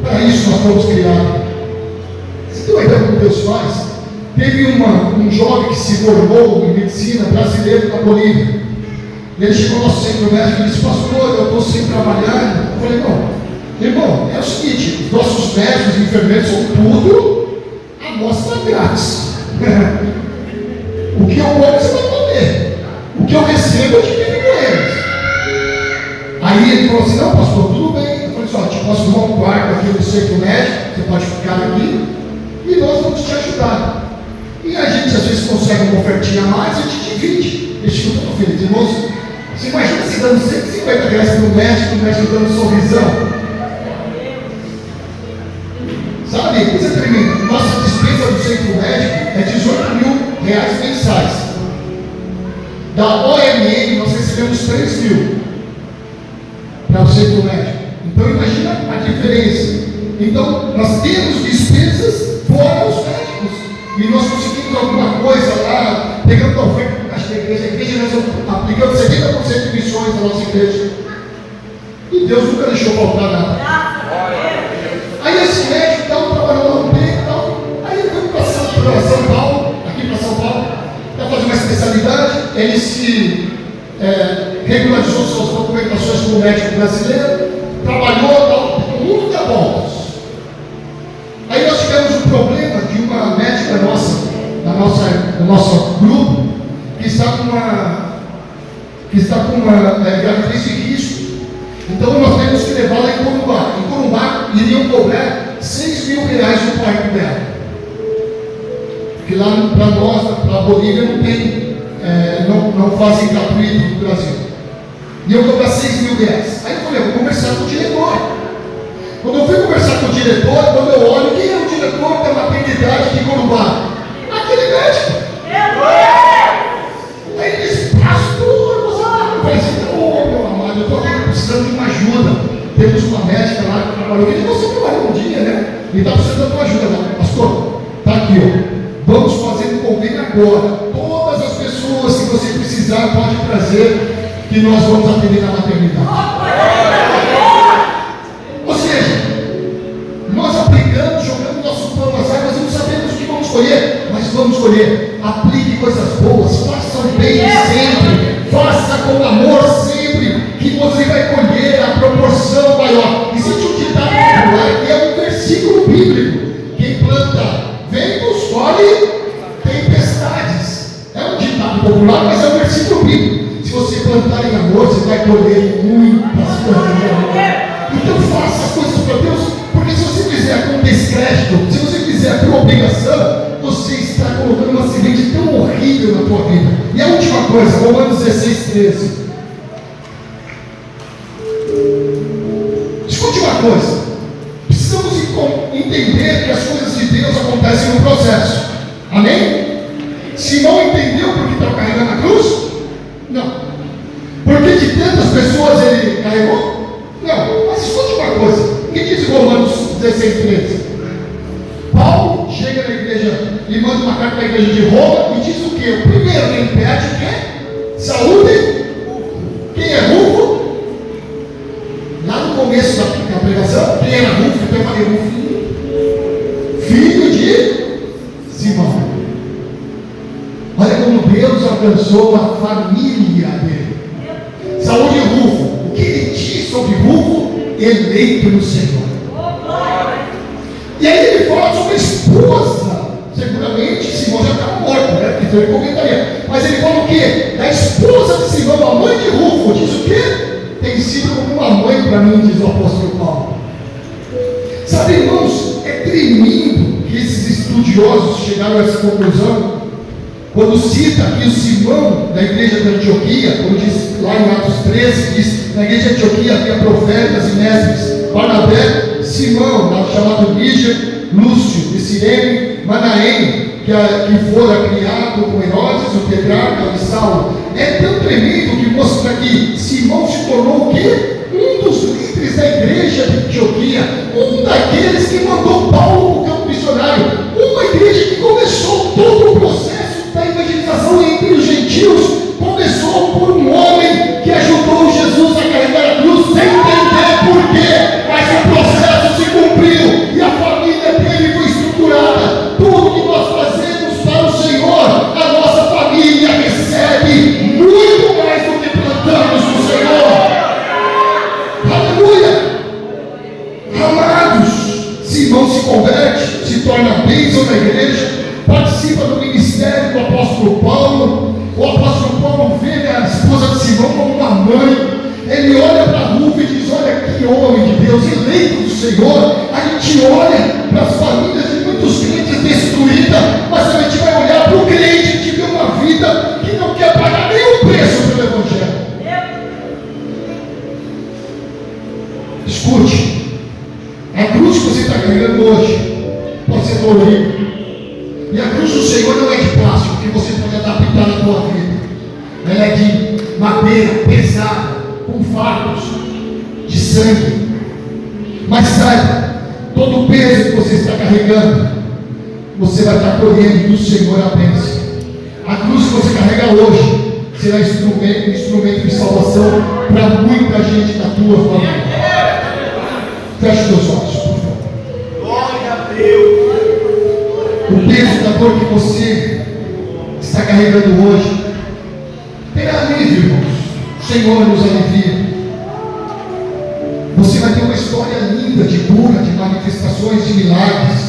Para isso nós fomos criados. Você tem uma ideia do que Deus faz? Teve um jovem que se formou em medicina, brasileiro, na Bolívia. Ele chegou ao nosso centro médico e disse: pastor, eu estou sem trabalhar. Eu falei: irmão, é o seguinte, os nossos médicos e enfermeiros são tudo amostra grátis. O que eu como você vai comer, o que eu recebo eu divido com eles. Aí ele falou assim: não, pastor, tudo bem. Eu falei: só, te posso arrumar um quarto aqui no centro médico, você pode ficar aqui e nós vamos te ajudar. E a gente às vezes consegue uma ofertinha a mais, a gente divide. Eles ficam tão felizes. Irmãos, você imagina se dando R$150 para o médico dando sorrisão? Sabe, coisa tremenda. Nossa despesa do centro médico é R$18 mil mensais. Da OMM nós recebemos 3 mil para o centro médico. Então imagina a diferença. Então nós temos despesas fora os médicos. E nós conseguimos alguma coisa lá, pegando a oferta do caixa da igreja. A igreja nós aplicamos 70% de missões da nossa igreja. E Deus nunca deixou faltar nada. Aí esse médico estava trabalhando lá no bem e tal. Aí ele veio para São Paulo, aqui para São Paulo, para fazer uma especialidade. Ele se regularizou suas documentações como médico brasileiro, trabalhou tal, muito de voltas. Aí nós tivemos um problema de uma médica nossa, do nosso grupo, que está com uma gravidez de risco. Então nós temos que levá-la em Corumbá. Em Corumbá iriam cobrar R$6 mil no parto dela. Porque lá para nós, para a Bolívia, não tem, não fazem gratuito no Brasil. Iam cobrar R$6 mil. Aí eu falei: eu vou conversar com o diretor. Quando eu fui conversar com o diretor, quando eu olho, quem é o diretor da maternidade de Corumbá? Aquele médico. Aí ele disse: pastor, você não vai dizer: oh, meu amado, eu estou aqui precisando de uma ajuda. Temos uma médica lá que trabalhou, que você trabalhou um dia, né? E está precisando da tua ajuda, né? Pastor, está aqui, ó. Vamos fazer um convênio agora. Todas as pessoas que você precisar, pode trazer, que nós vamos atender na maternidade. Ou seja, nós aplicamos, jogamos nosso pão nas águas e não sabemos o que vamos escolher, mas vamos escolher. Aplique coisas boas, faça o bem sempre, faça com amor sempre, que você vai colher a proporção maior. Existe um ditado popular que é um versículo bíblico: quem planta ventos, colhe tempestades. É um ditado popular, mas é um versículo bíblico. Se você plantar em amor, você vai colher muitas coisas de amor. Então faça as coisas para Deus, porque se você fizer com descrédito, se você fizer por obrigação, você está colocando uma semente tão horrível na tua vida. E a última coisa, Romanos 16:13. Escute uma coisa: precisamos entender que as coisas de Deus acontecem no processo. Amém? Se não entendeu porque está carregando a cruz, não. Porque de tantas pessoas ele carregou? Não, mas escute uma coisa. O que diz Romanos 16:13? Paulo chega na igreja e manda uma carta para a igreja de Roma e diz o quê? O primeiro que impede o quê? Saúde. Quem é rufo? Lá no começo da pregação, quem era rufo? Eu falei rufinho. abençoou a família dele. Saúde Rufo. O que ele diz sobre Rufo? Eleito no Senhor. E aí ele fala sobre a esposa. Seguramente Simão já estava morto, né? Então ele comentaria. Mas ele fala o quê? Da esposa de Simão, a mãe de Rufo. Diz o quê? Tem sido como uma mãe para mim, diz o apóstolo Paulo. Sabe, irmãos, é tremendo que esses estudiosos chegaram a essa conclusão. Quando cita aqui o Simão da igreja de Antioquia, quando diz lá em Atos 13, diz na igreja de Antioquia havia profetas e mestres, Barnabé, Simão, chamado Níger, Lúcio, de Cirene, Manaém, que fora criado com Herodes, o tetrarca de Saulo. É tão tremendo que mostra que Simão se tornou o quê? Um dos líderes da igreja de Antioquia, um daqueles que mandou Paulo para o campo missionário, uma igreja que começou todo o processo da evangelização entre os gentios, começou por um homem que ajudou Jesus a carregar a cruz sem entender por quê, mas o processo se cumpriu e a família dele foi estruturada. Tudo que nós fazemos para o Senhor, a nossa família recebe muito mais do que plantamos no Senhor. Aleluia! Amados, Simão se converte, se torna bênção na igreja, participa do ministério do apóstolo Paulo. O apóstolo Paulo vê a esposa de Simão como uma mãe. Ele olha para Rufo e diz: olha que homem de Deus, eleito do Senhor. A gente olha para as famílias de muitos crentes destruídas, mas a gente vai olhar para o crente que vê uma vida que não quer pagar nenhum preço pelo Evangelho. Escute, a cruz que você está carregando hoje pode ser dolorida. E a cruz do Senhor não é de plástico, que você pode adaptar na tua vida. Ela é de madeira, pesada, com fardos de sangue. Mas saiba, todo o peso que você está carregando, você vai estar colhendo do Senhor a bênção. A cruz que você carrega hoje será instrumento de salvação para muita gente da tua família. Feche os olhos, por favor. Glória a Deus. O peso da dor que você está carregando hoje terá alívio, irmãos. O Senhor nos alivia. Você vai ter uma história linda de cura, de manifestações, de milagres.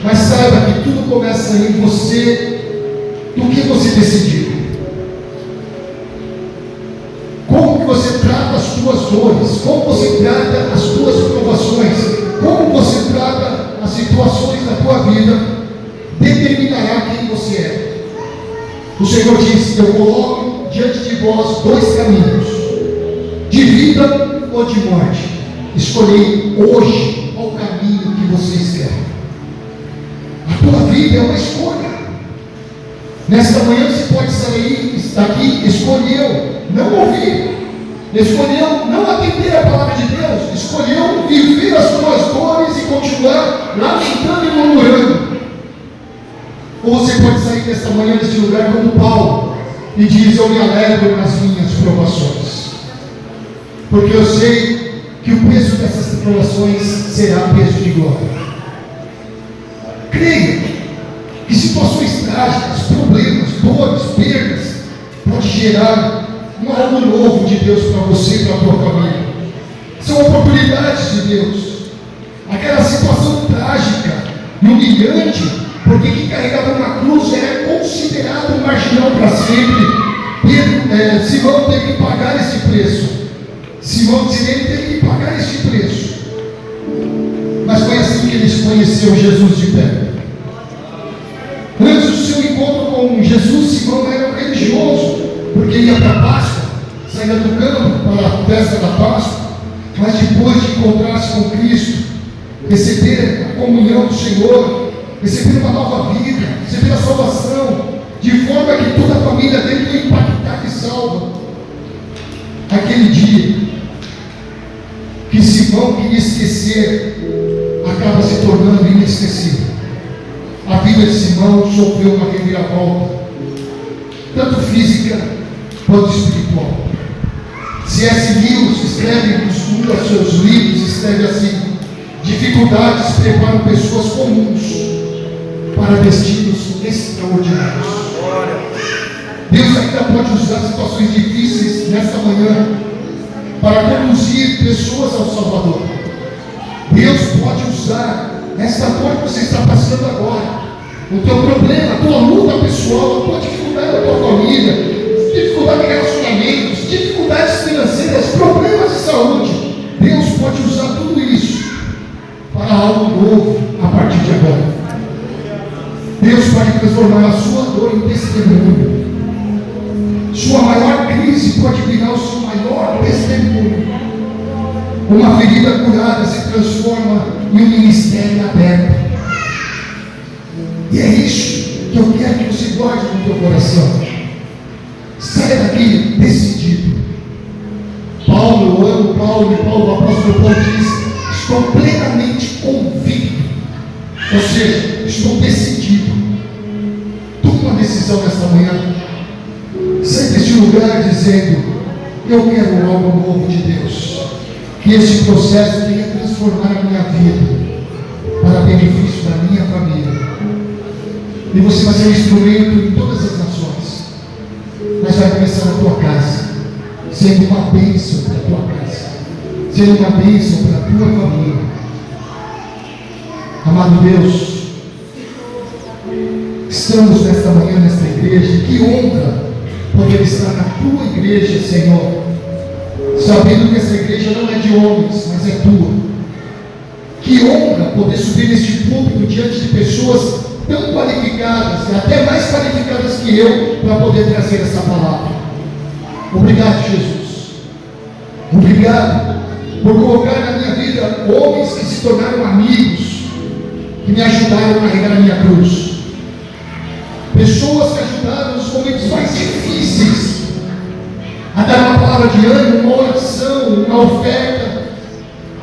Mas saiba que tudo começa em você, do que você decidiu. Como que você trata as tuas dores, como você trata as tuas provações, como você trata as situações da tua vida, determinará quem você é. O Senhor disse: eu coloco diante de vós dois caminhos, de vida ou de morte. Escolhei hoje qual caminho que vocês querem. A tua vida é uma escolha. Nesta manhã você pode sair, estar aqui, escolheu não ouvir, escolheu não atender a palavra de Deus, escolheu viver as tuas dores e continuar lamentando e murmurando. Ou você pode sair desta manhã deste lugar como Paulo e diz: eu me alegro nas minhas provações, porque eu sei que o peso dessas provações será peso de glória. Creia que situações trágicas, problemas, dores, perdas pode gerar algo novo de Deus para você e para a tua família. São oportunidades de Deus. Aquela situação trágica e humilhante, porque quem carregava uma cruz era considerado marginal para sempre. Simão teve que pagar esse preço. Simão de Cirene teve que pagar esse preço. Mas foi assim que ele conheceu Jesus de perto. Antes do seu encontro com Jesus, Simão era um religioso, porque ia para a Páscoa, saía do campo para a festa da Páscoa. Mas depois de encontrar-se com Cristo, receber a comunhão do Senhor, receber uma nova vida, receber a salvação, de forma que toda a família dele foi impactada e salva. Aquele dia que Simão queria esquecer, acaba se tornando inesquecível. A vida de Simão sofreu uma reviravolta, tanto física quanto espiritual. C.S. Lewis escreve em um dos seus livros, escreve assim: dificuldades preparam pessoas comuns para destinos extraordinários. Deus ainda pode usar situações difíceis nesta manhã para conduzir pessoas ao Salvador. Deus pode usar esta dor que você está passando agora, o teu problema, a tua luta pessoal, a tua dificuldade da tua família, dificuldade de relacionamentos, dificuldades financeiras, problemas de saúde. Deus pode usar tudo isso para algo novo a partir de agora. Deus pode transformar a sua dor em testemunho. Sua maior crise pode virar o seu maior testemunho. Uma ferida curada se transforma em um ministério aberto. E é isso que eu quero que você guarde no teu coração. Saia daqui decidido. Paulo, eu amo Paulo, e Paulo, o apóstolo Paulo diz: estou plenamente convicto. Ou seja, estou decidido. Toma uma decisão nesta manhã. Sai deste lugar dizendo: eu quero algo novo de Deus. Que esse processo venha transformar a minha vida para benefício da minha família. E você vai ser um instrumento em todas as nações. Mas vai começar na tua casa, sendo uma bênção para a tua casa, sendo uma bênção para a tua família. Amado Deus, estamos nesta manhã nesta igreja. Que honra poder estar na tua igreja, Senhor, sabendo que essa igreja não é de homens, mas é tua. Que honra poder subir neste púlpito diante de pessoas tão qualificadas, e até mais qualificadas que eu, para poder trazer essa palavra. Obrigado, Jesus. Obrigado por colocar na minha vida homens que se tornaram amigos, que me ajudaram a carregar a minha cruz. Pessoas que ajudaram nos momentos mais difíceis a dar uma palavra de ânimo, uma oração, uma oferta,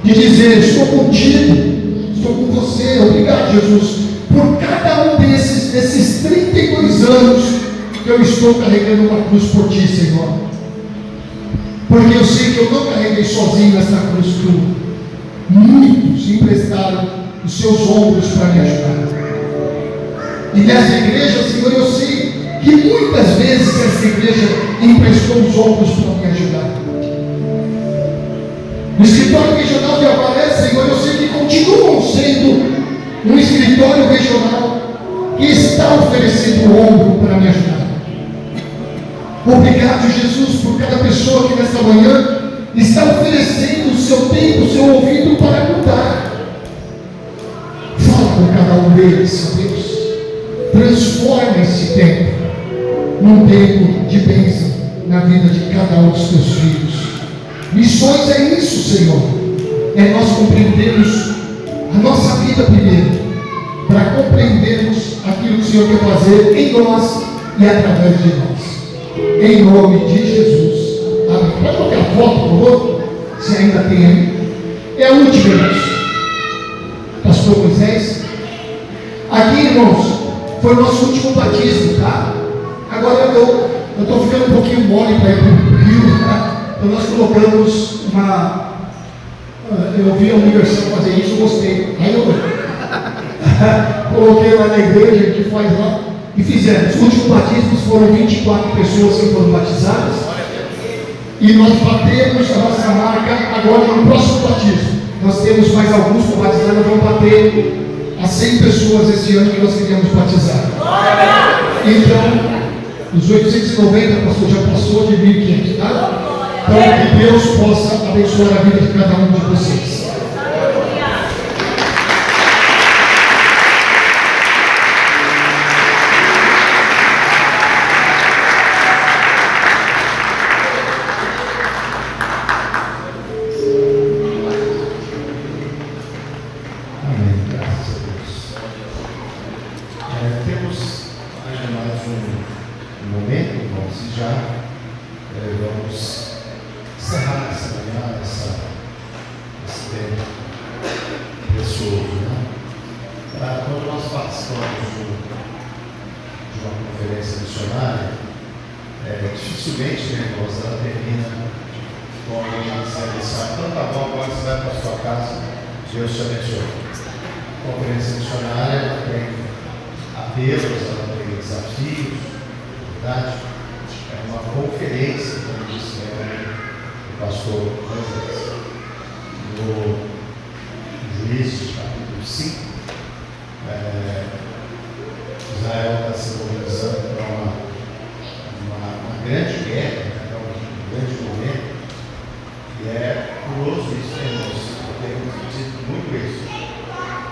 de dizer: estou contigo, estou com você. Obrigado, Jesus, por cada um desses 32 anos que eu estou carregando uma cruz por ti, Senhor. Porque eu sei que eu não carreguei sozinho essa cruz tua. Muitos emprestaram os seus ombros para me ajudar. E nessa igreja, Senhor, eu sei que muitas vezes essa igreja emprestou os ombros para me ajudar. No escritório regional de Avaré, Senhor, eu sei que continuam sendo um escritório regional que está oferecendo o ombro para me ajudar. Obrigado, Jesus, por cada pessoa que nesta manhã está oferecendo o seu tempo, o seu ouvido para mudar. Fala com cada um deles, ó Deus. Transforma esse tempo num tempo de bênção na vida de cada um dos teus filhos. Missões é isso, Senhor. É nós compreendermos a nossa vida primeiro, para compreendermos aquilo que o Senhor quer fazer em nós e através de nós. Em nome de Jesus. Amém. Pode colocar a foto, por favor? Se ainda tem aí. É a última, irmãos. Pastor Moisés. Aqui, irmãos, foi o nosso último batismo, tá? Agora eu estou ficando um pouquinho mole para ir para o Rio, tá? Então nós colocamos uma... Eu vi a Universal fazer isso, eu gostei. Aí eu coloquei lá na igreja, que faz lá, e fizemos. Os últimos batismos foram 24 pessoas que foram batizadas. E nós batemos a nossa marca agora no próximo batismo. Nós temos mais alguns para batizar, nós vamos bater a 100 pessoas esse ano que nós queremos batizar. Então, os 890, pastor, já passou de 1.500, tá? Então, que Deus possa abençoar a vida de cada um de vocês. Deus te abençoe. A conferência missionária ela tem apelos, ela tem desafios, verdade? uma conferência, como disse o pastor Moisés, no Juízes, capítulo 5, Israel está se mobilizando para uma grande guerra, né, um grande momento, e é curioso isso, irmãos, eu tenho dito muito isso,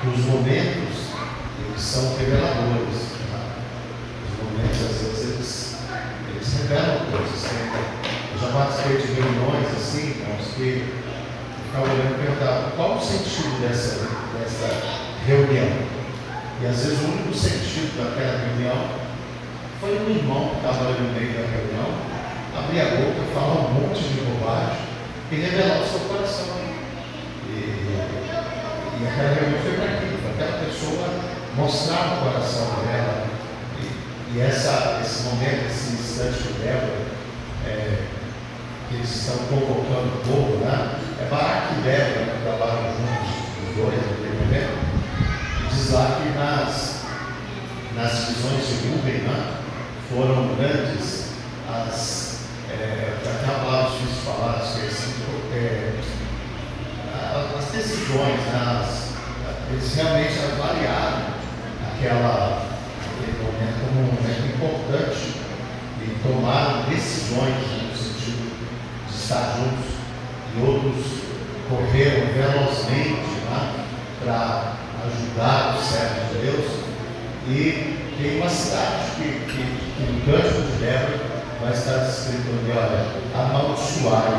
que os momentos, eles são reveladores, tá? Os momentos, às vezes, eles revelam coisas. Eu já participei de reuniões assim, irmãos, que eu ficava olhando e perguntava qual o sentido dessa reunião. E às vezes o único sentido daquela reunião foi um irmão que estava ali no meio da reunião, abrir a boca, falar um monte de bobagem e revelar o seu coração. E aquela reunião foi para aquilo, para aquela pessoa mostrar o coração dela. E esse momento, esse instante que Débora, que eles estão convocando o povo, né? É Baraque e Débora que trabalham juntos, os dois, naquele momento. Diz lá que nas visões de Rubem, né, foram grandes até a palavra difícil de falar, as decisões, né, eles realmente avaliaram aquele momento como um momento importante e tomaram decisões no sentido de estar juntos, e outros correram velozmente, né, para ajudar os servos de Deus. E tem uma cidade que no Cântico de Débora vai estar escrito ali, olha, amaldiçoai,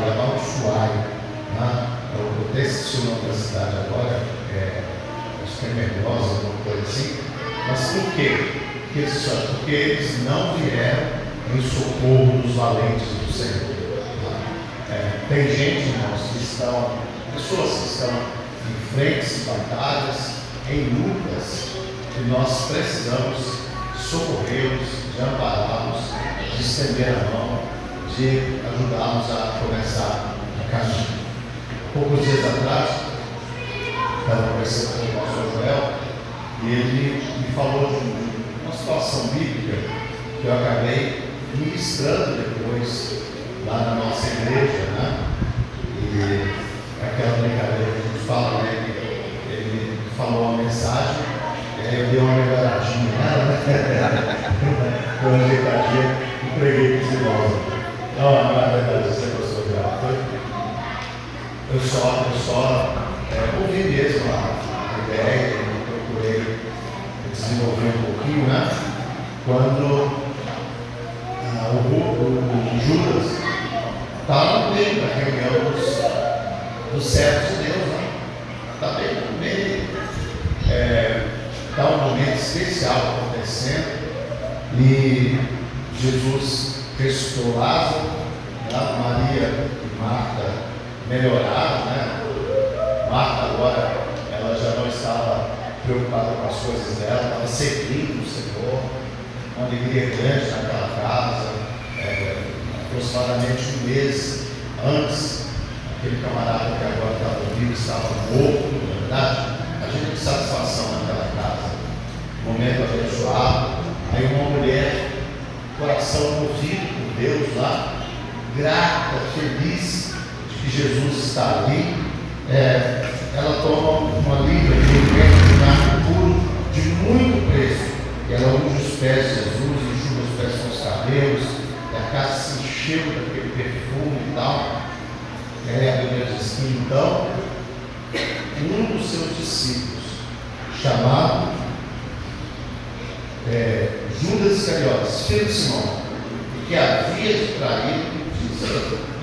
né? Eu até esqueci o nome da cidade agora, acho que é Medrosa, alguma coisa assim. Mas por quê? Porque eles não vieram em socorro dos valentes do Senhor. Tem gente, irmãos, pessoas que estão em frentes, batalhas, em lutas, e nós precisamos socorrê-los, de ampará-los, de estender a mão, de ajudá-los a começar a caminhar. Poucos dias atrás, estava conversando com o pastor Joel, e ele me falou de uma situação bíblica que eu acabei ministrando depois lá na nossa igreja, né? E aquela brincadeira que a gente fala, né? Ele falou uma mensagem, e aí eu dei uma melhoradinha nela, né? Uma ajeitadinha e preguei com os irmãos. Não, na verdade, você gostou de ela, foi? Eu só ouvi mesmo a ideia, eu procurei desenvolver um pouquinho, né? Quando o Judas estava no meio da reunião dos servos de Deus, né? Está bem no meio. Está um momento especial acontecendo e Jesus ressuscitou Lázaro, né? Maria e Marta melhoraram, né? Marta agora, ela já não estava preocupada com as coisas dela, estava servindo o Senhor, uma alegria grande naquela casa. Aproximadamente um mês antes, aquele camarada que agora estava vivo estava morto, na verdade. Imagina que satisfação naquela casa, momento abençoado. Aí uma mulher, coração movido por Deus lá, grata, feliz de que Jesus está ali, ela toma uma libra de vinagre puro de muito preço, e ela unge os pés de Jesus, enxuga os pés com os cabelos, e a casa se encheu daquele perfume e tal. A Bíblia diz que então um dos seus discípulos, chamado Judas Iscariotes, filho de Simão, que havia de trair,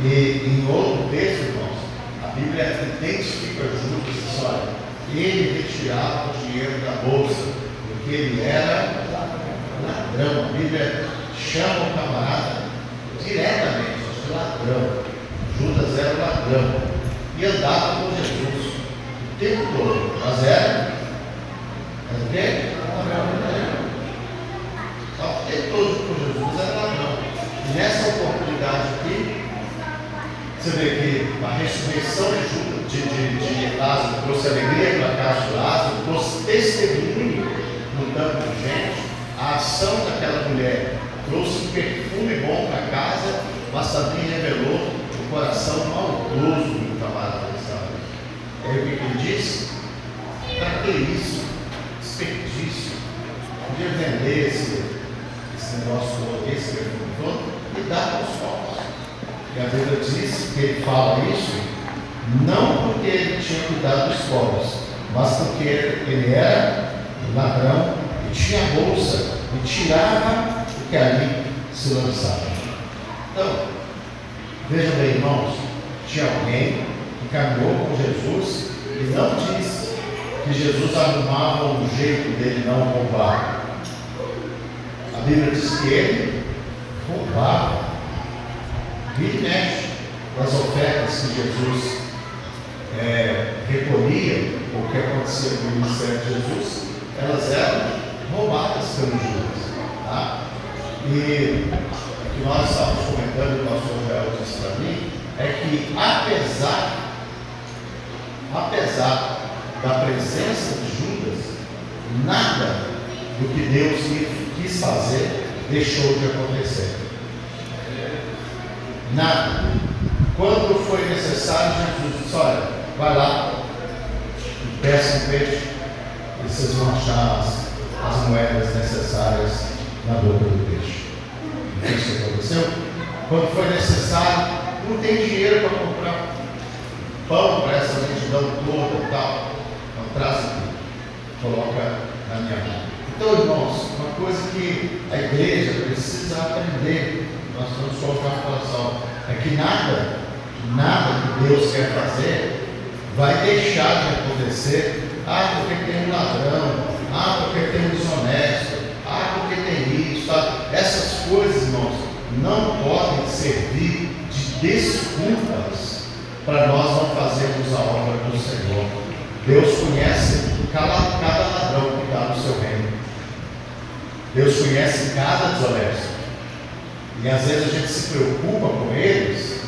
e em outro texto, irmãos, a Bíblia identifica Judas e diz: olha, ele retirava o dinheiro da bolsa, porque ele era ladrão. A Bíblia chama o camarada diretamente de ladrão. Judas era ladrão e andava com Jesus o tempo todo, mas era o quê? O tempo todo com Jesus era ladrão. E nessa oportunidade aqui, você vê que a ressurreição de Lázaro trouxe alegria para a casa de Lázaro, trouxe testemunho no campo de gente. A ação daquela mulher trouxe um perfume bom para casa, mas também revelou o coração maldoso do camarada que estava ali. Aí o que ele disse? Para que isso? Desperdício. Podia vender esse negócio todo, esse perfume todo, e dar para os pobres. E a Bíblia diz que ele fala isso não porque ele tinha cuidado dos pobres, mas porque ele era ladrão e tinha bolsa e tirava o que ali se lançava. Então, vejam bem, irmãos, tinha alguém que caminhou com Jesus e não disse que Jesus arrumava um jeito dele não roubar. A Bíblia diz que ele roubava. Vira e mexe das ofertas que Jesus recolhia, o que acontecia no ministério de Jesus, elas eram roubadas pelos judeus. Tá? E o que nós estávamos comentando, o nosso Rafael disse para mim, é que apesar da presença de Judas, nada do que Deus quis fazer deixou de acontecer. Nada. Quando foi necessário, Jesus disse: olha, vai lá e peça um peixe e vocês vão achar as moedas necessárias na boca do peixe. Não foi isso que aconteceu? Quando foi necessário, não tem dinheiro para comprar pão para essa multidão toda e tal. Então traz aqui, coloca na minha mão. Então, irmãos, uma coisa que a igreja precisa aprender, nós vamos colocar no coração, é que nada que Deus quer fazer vai deixar de acontecer. Porque tem um ladrão, porque tem um desonesto, porque tem isso, tá? Essas coisas, irmãos, não podem servir de desculpas para nós não fazermos a obra do Senhor. Deus conhece cada ladrão que está no seu reino. Deus conhece cada desonesto. E às vezes a gente se preocupa com eles,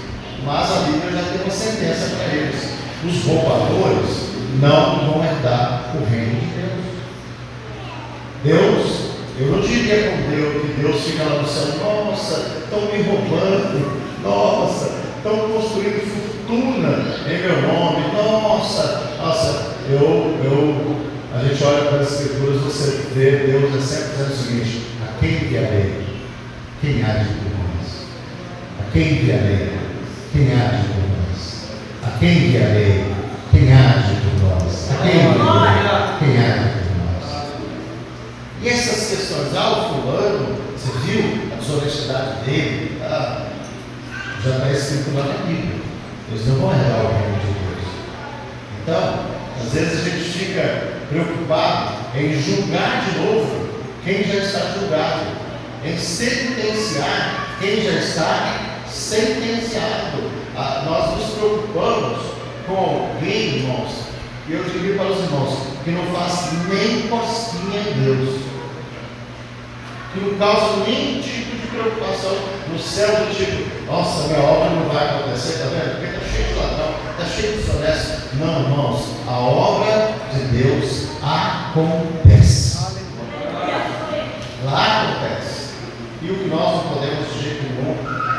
mas a Bíblia já tem uma sentença para eles: os roubadores não vão herdar o reino de Deus. Eu não diria com Deus que Deus fica lá no céu: nossa, estão me roubando, nossa, estão construindo fortuna em meu nome, nossa. A gente olha para as Escrituras, você vê Deus é sempre dizendo o seguinte: a quem enviarei? Quem há de por nós? A quem enviarei? Quem há de por nós? A quem enviarei? Quem há de por nós? A quem enviarei? Quem há de por nós? E essas questões, o fulano, você viu a desonestidade dele? Já está escrito lá na Bíblia. Eles não vão herdar o reino de Deus. Então, às vezes a gente fica preocupado em julgar de novo quem já está julgado, em sentenciar quem já está sentenciado. Nós nos preocupamos com alguém, irmãos, e eu diria para os irmãos, que não faz nem cosquinha em Deus, que não causa nenhum tipo de preocupação no céu, do tipo: nossa, minha obra não vai acontecer, está vendo? Porque está cheio de ladrão, está cheio de desonesto. Não, irmãos, a obra de Deus acontece. Lá acontece. E o que nós não podemos de jeito nenhum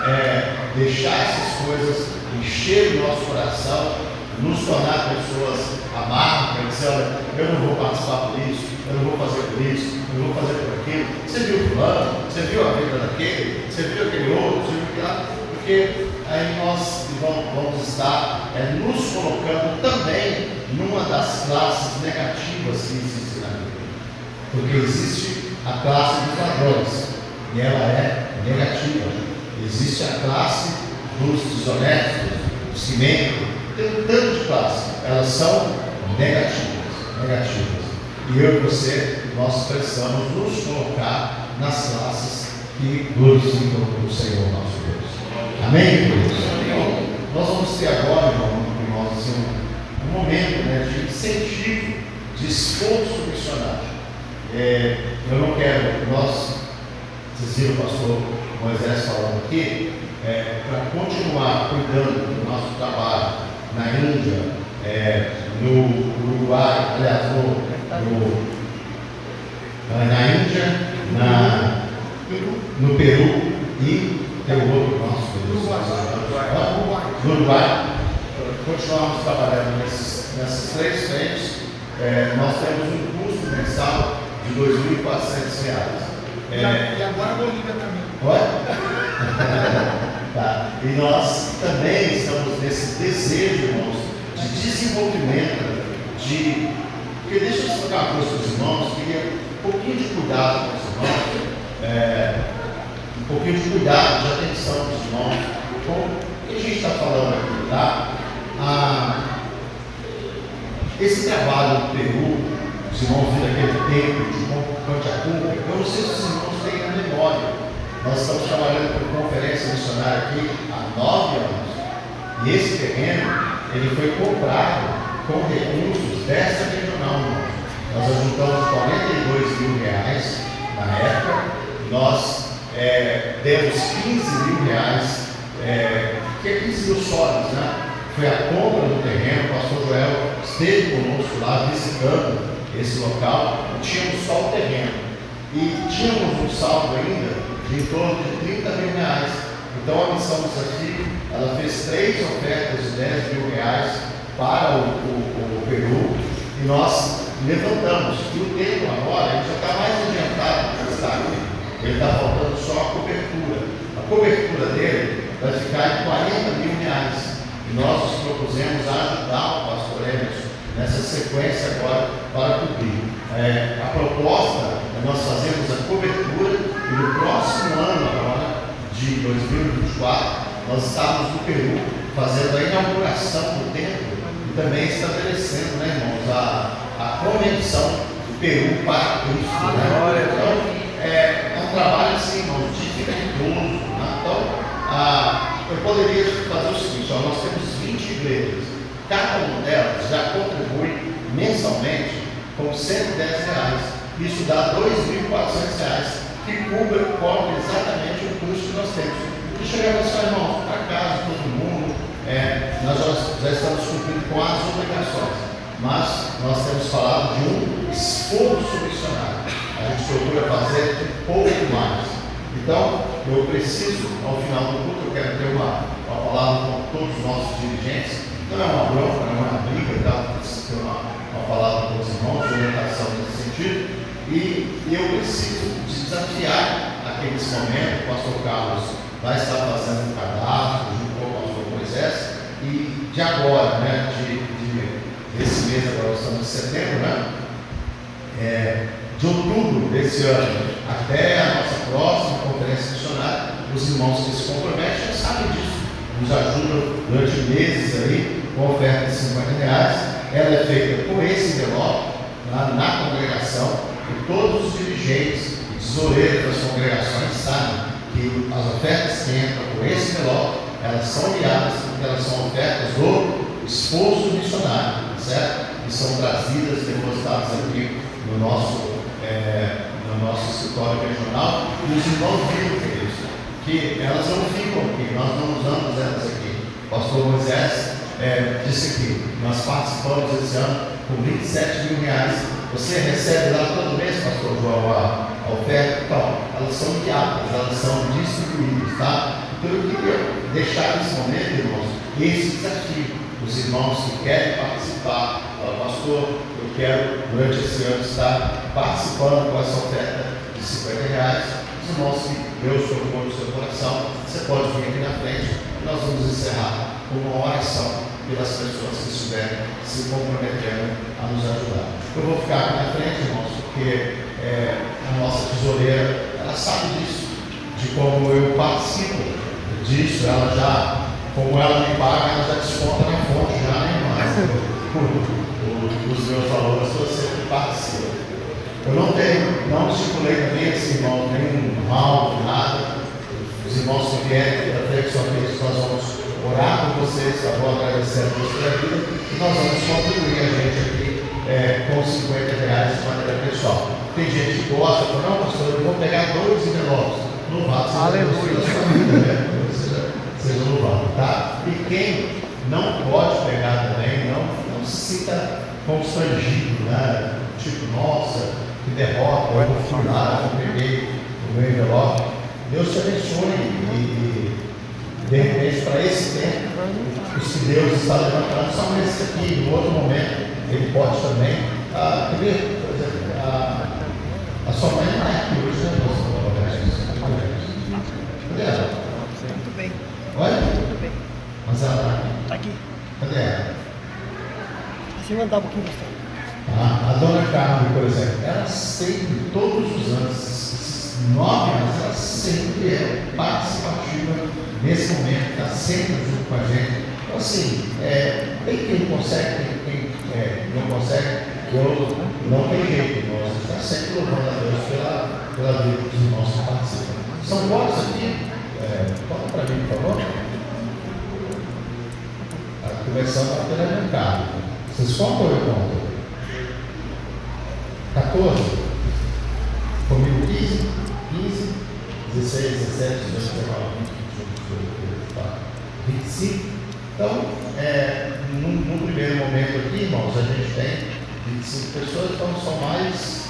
é deixar essas coisas encher o nosso coração, nos tornar pessoas amargas, dizer: olha, eu não vou participar por isso, eu não vou fazer por isso, eu não vou fazer por aquilo. Você viu o fulano? Você viu a vida daquele? Você viu aquele outro? Você viu aquele lá? Porque aí nós vamos estar nos colocando também numa das classes negativas que existe na Bíblia. Porque existe a classe dos ladrões, e ela é negativa. Existe a classe dos desonestos, dos que mentem. Tem um tanto de classe, elas são negativas. E eu e você, nós precisamos nos colocar nas classes que glorificam o Senhor nosso Deus. Amém, queridos? Então, nós vamos ter agora, irmãos, assim, um momento de incentivo, de esforço missionário. Eu não quero, vocês viram o pastor Moisés falando aqui, para continuar cuidando do nosso trabalho na Índia, no Uruguai, aliás, na Índia, no Peru e tem o outro nosso, no Uruguai. Continuamos trabalhando nessas três frentes. Nós temos um custo mensal de R$ 2.400. E agora a Bolívia também. Tá. E nós também estamos nesse desejo, irmãos, de desenvolvimento, porque deixa eu explicar uma coisa para os irmãos, queria um pouquinho de cuidado com os irmãos, um pouquinho de cuidado, de atenção dos irmãos, com o que a gente está falando aqui, tá? Esse trabalho no Peru, os irmãos viram aquele tempo de Panchacuca, eu não sei se os irmãos têm na memória. Nós estamos trabalhando com conferência missionária aqui há 9 anos. E esse terreno, ele foi comprado com recursos dessa regional. Nós ajuntamos R$ 42 mil na época. Nós demos R$ 15 mil, que é 15 mil sólidos, né? Foi a compra do terreno. O pastor Joel esteve conosco lá visitando esse local. Tínhamos só o terreno. E tínhamos um saldo ainda de em torno de R$ 30 mil. Então a missão do desafio, ela fez 3 ofertas de R$ 10 mil para o Peru e nós levantamos. E o tempo agora, ele já está mais adiantado do que está aqui. Ele está faltando só a cobertura. A cobertura dele vai ficar em R$ 40 mil. E nós nos propusemos a ajudar o pastor Emerson nessa sequência agora para cobrir. A proposta é nós fazermos a cobertura e no próximo ano agora, de 2024, nós estávamos no Peru fazendo a inauguração do templo e também estabelecendo, né, irmãos, a convenção do Peru para Cristo. Né? Então, é um trabalho assim, irmãos, dificultoso. Né? Então, eu poderia fazer o seguinte: nós temos 20 igrejas, cada uma delas já contribui mensalmente com R$ 110. Isso dá R$ 2.400, que cobre exatamente o custo que nós temos. E chegamos e irmão, para casa, todo mundo, nós já estamos cumprindo com as obrigações, mas nós temos falado de um esforço missionário. A gente procura fazer um pouco mais. Então, eu preciso, ao final do culto, eu quero ter uma palavra com todos os nossos dirigentes. Não é uma bronca, não é uma briga, tá? Preciso ter uma palavra com os irmãos, de orientação nesse sentido. E eu preciso desafiar aqueles momentos. O pastor Carlos vai estar fazendo um cadastro junto com o pastor Moisés. E de agora, né, desse mês, agora estamos em setembro, né? De outubro desse ano até a nossa próxima conferência missionária, os irmãos que se comprometem já sabem disso, nos ajudam durante meses aí com oferta de R$ 50. Ela é feita com esse envelope na congregação, e todos os dirigentes e tesoureiros das congregações sabem que as ofertas que entram com esse envelope, elas são guiadas porque elas são ofertas do esforço missionário, certo? E são trazidas, depositadas aqui no nosso escritório regional. E os irmãos viram, queridos, que elas não ficam aqui, nós não usamos elas aqui. O pastor Moisés disse que nós participamos esse ano com R$ 27 mil. Você recebe lá todo mês, pastor João, a oferta? Então, elas são guiadas, elas são distribuídas, tá? Então eu queria deixar nesse momento, irmãos, esse desafio. Os irmãos que querem participar, pastor, eu quero durante esse ano estar participando com essa oferta de R$ 50. Os irmãos que Deus colocou no seu coração, você pode vir aqui na frente e nós vamos encerrar com uma oração pelas pessoas que estiverem se comprometendo a nos ajudar. Eu vou ficar aqui na frente, irmãos, porque a nossa tesoureira, ela sabe disso, de como eu participo disso. Ela já, como ela me paga, ela já desconta na fonte, já, né, irmã? Os meus valores, você participa. Eu não estipulei também esse irmão, nenhum mal, nada. Os irmãos que vierem da frente, só que nós vamos orar por vocês, tá bom? Agradecer a Deus pela vida, e nós vamos contribuir a gente aqui com R$ 50 de maneira pessoal. Tem gente que gosta, fala, não, pastor, eu vou pegar 2 envelopes. Louvado seja Deus pela sua vida, né? Seja louvado, tá? E quem não pode pegar também, não se sinta constrangido, né? Tipo, nossa, que derrota, eu vou furar, eu peguei o meu envelope. Deus te abençoe e de repente, para esse tempo, os que Deus está levantando são esses aqui. Em outro momento, Ele pode também. Quer ver, por exemplo, a sua mãe não é aqui hoje, né, cadê ela? Muito bem. Olha? Muito bem. Mas ela está aqui. Tá aqui. Cadê ela? Você vai andar um pouquinho bastante. A dona Carmen, por exemplo, ela sempre, todos os anos, esses 9 anos, ela sempre é participativa nesse momento, está sempre junto com a gente. Então, assim, tem quem consegue, tem quem não consegue, eu não tem jeito, nós estamos sempre louvando a Deus pela vida dos irmãos que participam. São quantos aqui? Conta para mim, por favor. Começando a telemercado. Vocês contam ou eu conto? 14? Comigo 15, 16, 17, 18, 19, 20, 25. Então, no primeiro momento aqui, irmãos, a gente tem 25 pessoas, então são mais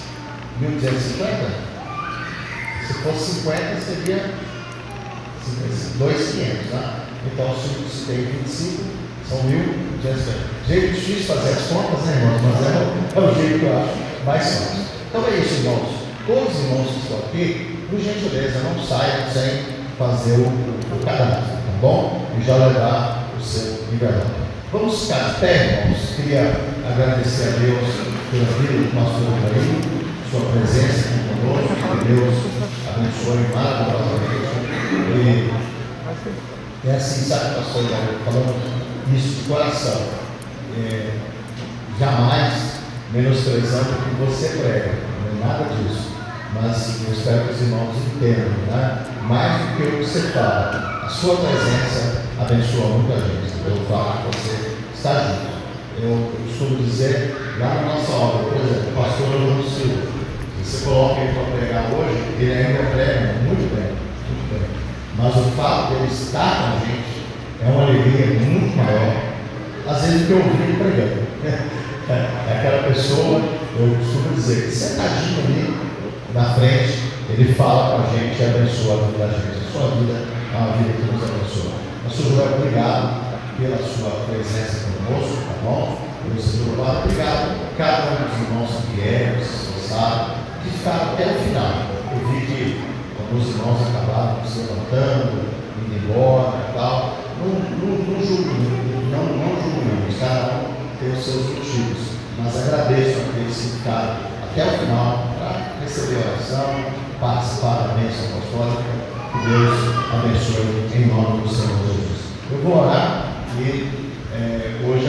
1.250. Se fosse 50, seria 2.500, né? Então, se tem 25, são 1.250. Jeito difícil fazer as contas, né, irmãos? Mas é o jeito que eu acho mais fácil. Então é isso, irmãos. Todos os irmãos que estão aqui, por gentileza, não saiam sem fazer o cadastro, tá bom? E já levar o seu envelope. Vamos ficar de pé, irmãos. Queria agradecer a Deus pela vida do pastor Ibrahim, sua presença aqui conosco. Que Deus abençoe maravilhosamente. E é assim, sabe, pastor Ibrahim, falando isso de coração. Jamais menosprezando o que você prega, não é nada disso, mas eu espero que os irmãos entendam, né? Mais do que o que você fala, a sua presença abençoa muita gente, pelo fato de você estar junto. Eu costumo dizer, lá na nossa obra, por exemplo, o pastor Orlando Silva, você coloca ele para pregar hoje, ele ainda prega muito bem, mas o fato de ele estar com a gente é uma alegria muito maior, às vezes, do que eu ouvi ele pregando. É aquela pessoa, eu costumo dizer, que sentadinho ali na frente, ele fala com a gente e abençoa a vida da gente. A sua vida é uma vida que nos abençoa. Pastor Joel, obrigado pela sua presença conosco, tá bom? Obrigado a cada um dos irmãos que vieram, se esforçaram, que ficaram até o final. Eu vi que alguns irmãos acabaram se levantando, indo embora e tal. Não julgo, cada um tem os seus motivos, mas agradeço a aqueles que ficaram até o final para receber a oração, participar da bênção apostólica. Que Deus abençoe em nome do Senhor Jesus. Eu vou orar e hoje é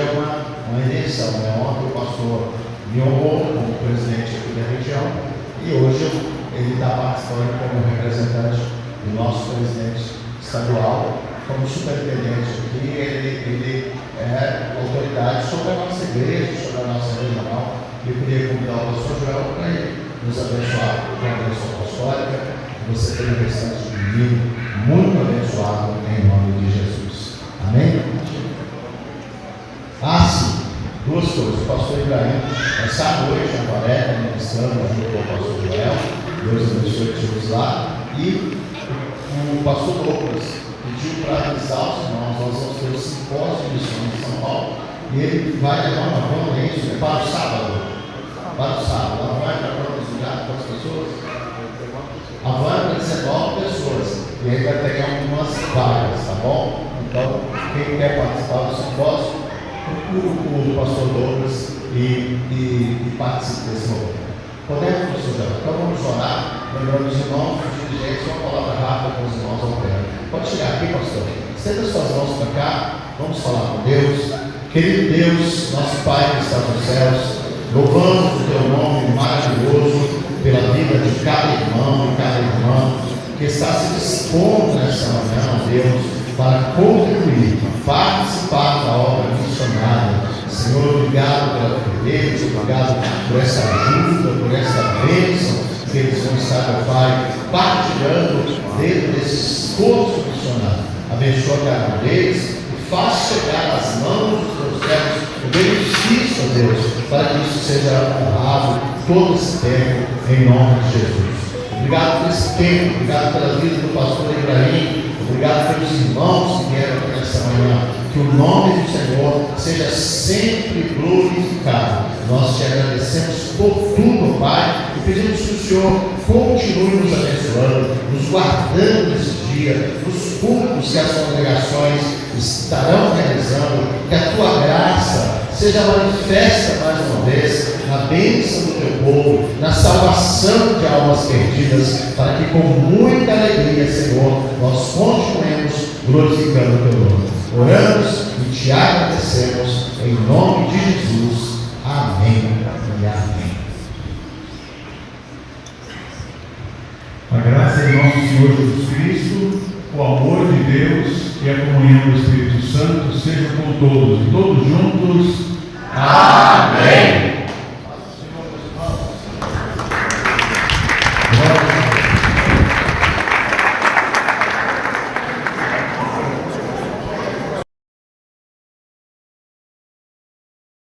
uma eleição, né? Ontem o pastor me honrou como presidente aqui da região e hoje ele está participando como representante do nosso presidente estadual, como superintendente aqui. Ele é autoridade sobre a nossa igreja, sobre a nossa regional. Eu queria convidar o pastor Joel para ele nos abençoar com a bênção apostólica. Você tem um restante de domingo muito abençoado em nome de Jesus. Amém? Sim, duas coisas. O pastor Ibrahim vai estar à noite na Vareta, ministrando junto com o pastor Joel. Deus abençoe que estivemos lá. E o pastor Douglas pediu para avisar os irmãos, nós vamos ter o simpósio de missões de São Paulo, e ele vai levar uma conferência para o sábado. Ela vai para quantos lugares, quantas pessoas? A van é para 19 pessoas, e aí vai pegar algumas vagas, tá bom? Então, quem quer participar do simpósio, procura o pastor Douglas e participe desse momento. Podemos, pastor Joel? Então vamos orar, lembrando os irmãos, os dirigentes, uma palavra rápida com os irmãos ao pé. Pode chegar aqui, pastor. Estenda suas mãos para cá, vamos falar com Deus. Querido Deus, nosso Pai que está nos céus, louvamos o teu nome maravilhoso pela vida de cada irmão e cada irmã que está se dispondo nesta manhã, Deus, para contribuir, participar da obra missionária. Senhor, obrigado pela fidelidade, obrigado por essa ajuda, por essa bênção que eles vão estar, meu Pai, partilhando dentro desse esforço missionário. Abençoa cada um deles e faz chegar às mãos dos teus servos o benefício, Deus, para que isso seja honrado todo esse tempo, em nome de Jesus. Obrigado por esse tempo, obrigado pelas vidas do pastor Ibrahim, obrigado pelos irmãos que vieram aqui nesta manhã. Que o nome do Senhor seja sempre glorificado. Nós te agradecemos por tudo, Pai, e pedimos que o Senhor continue nos abençoando, nos guardando nesse dia, nos cultos que as congregações estarão realizando, que a tua graça seja manifesta mais uma vez na bênção do teu povo, na salvação de almas perdidas, para que com muita alegria, Senhor, nós continuemos glorificando o teu nome. Oramos e te agradecemos em nome de Jesus. Amém e amém. A graça de nosso Senhor Jesus Cristo, o amor de Deus e a comunhão do Espírito Santo sejam com todos, e todos juntos. Amém.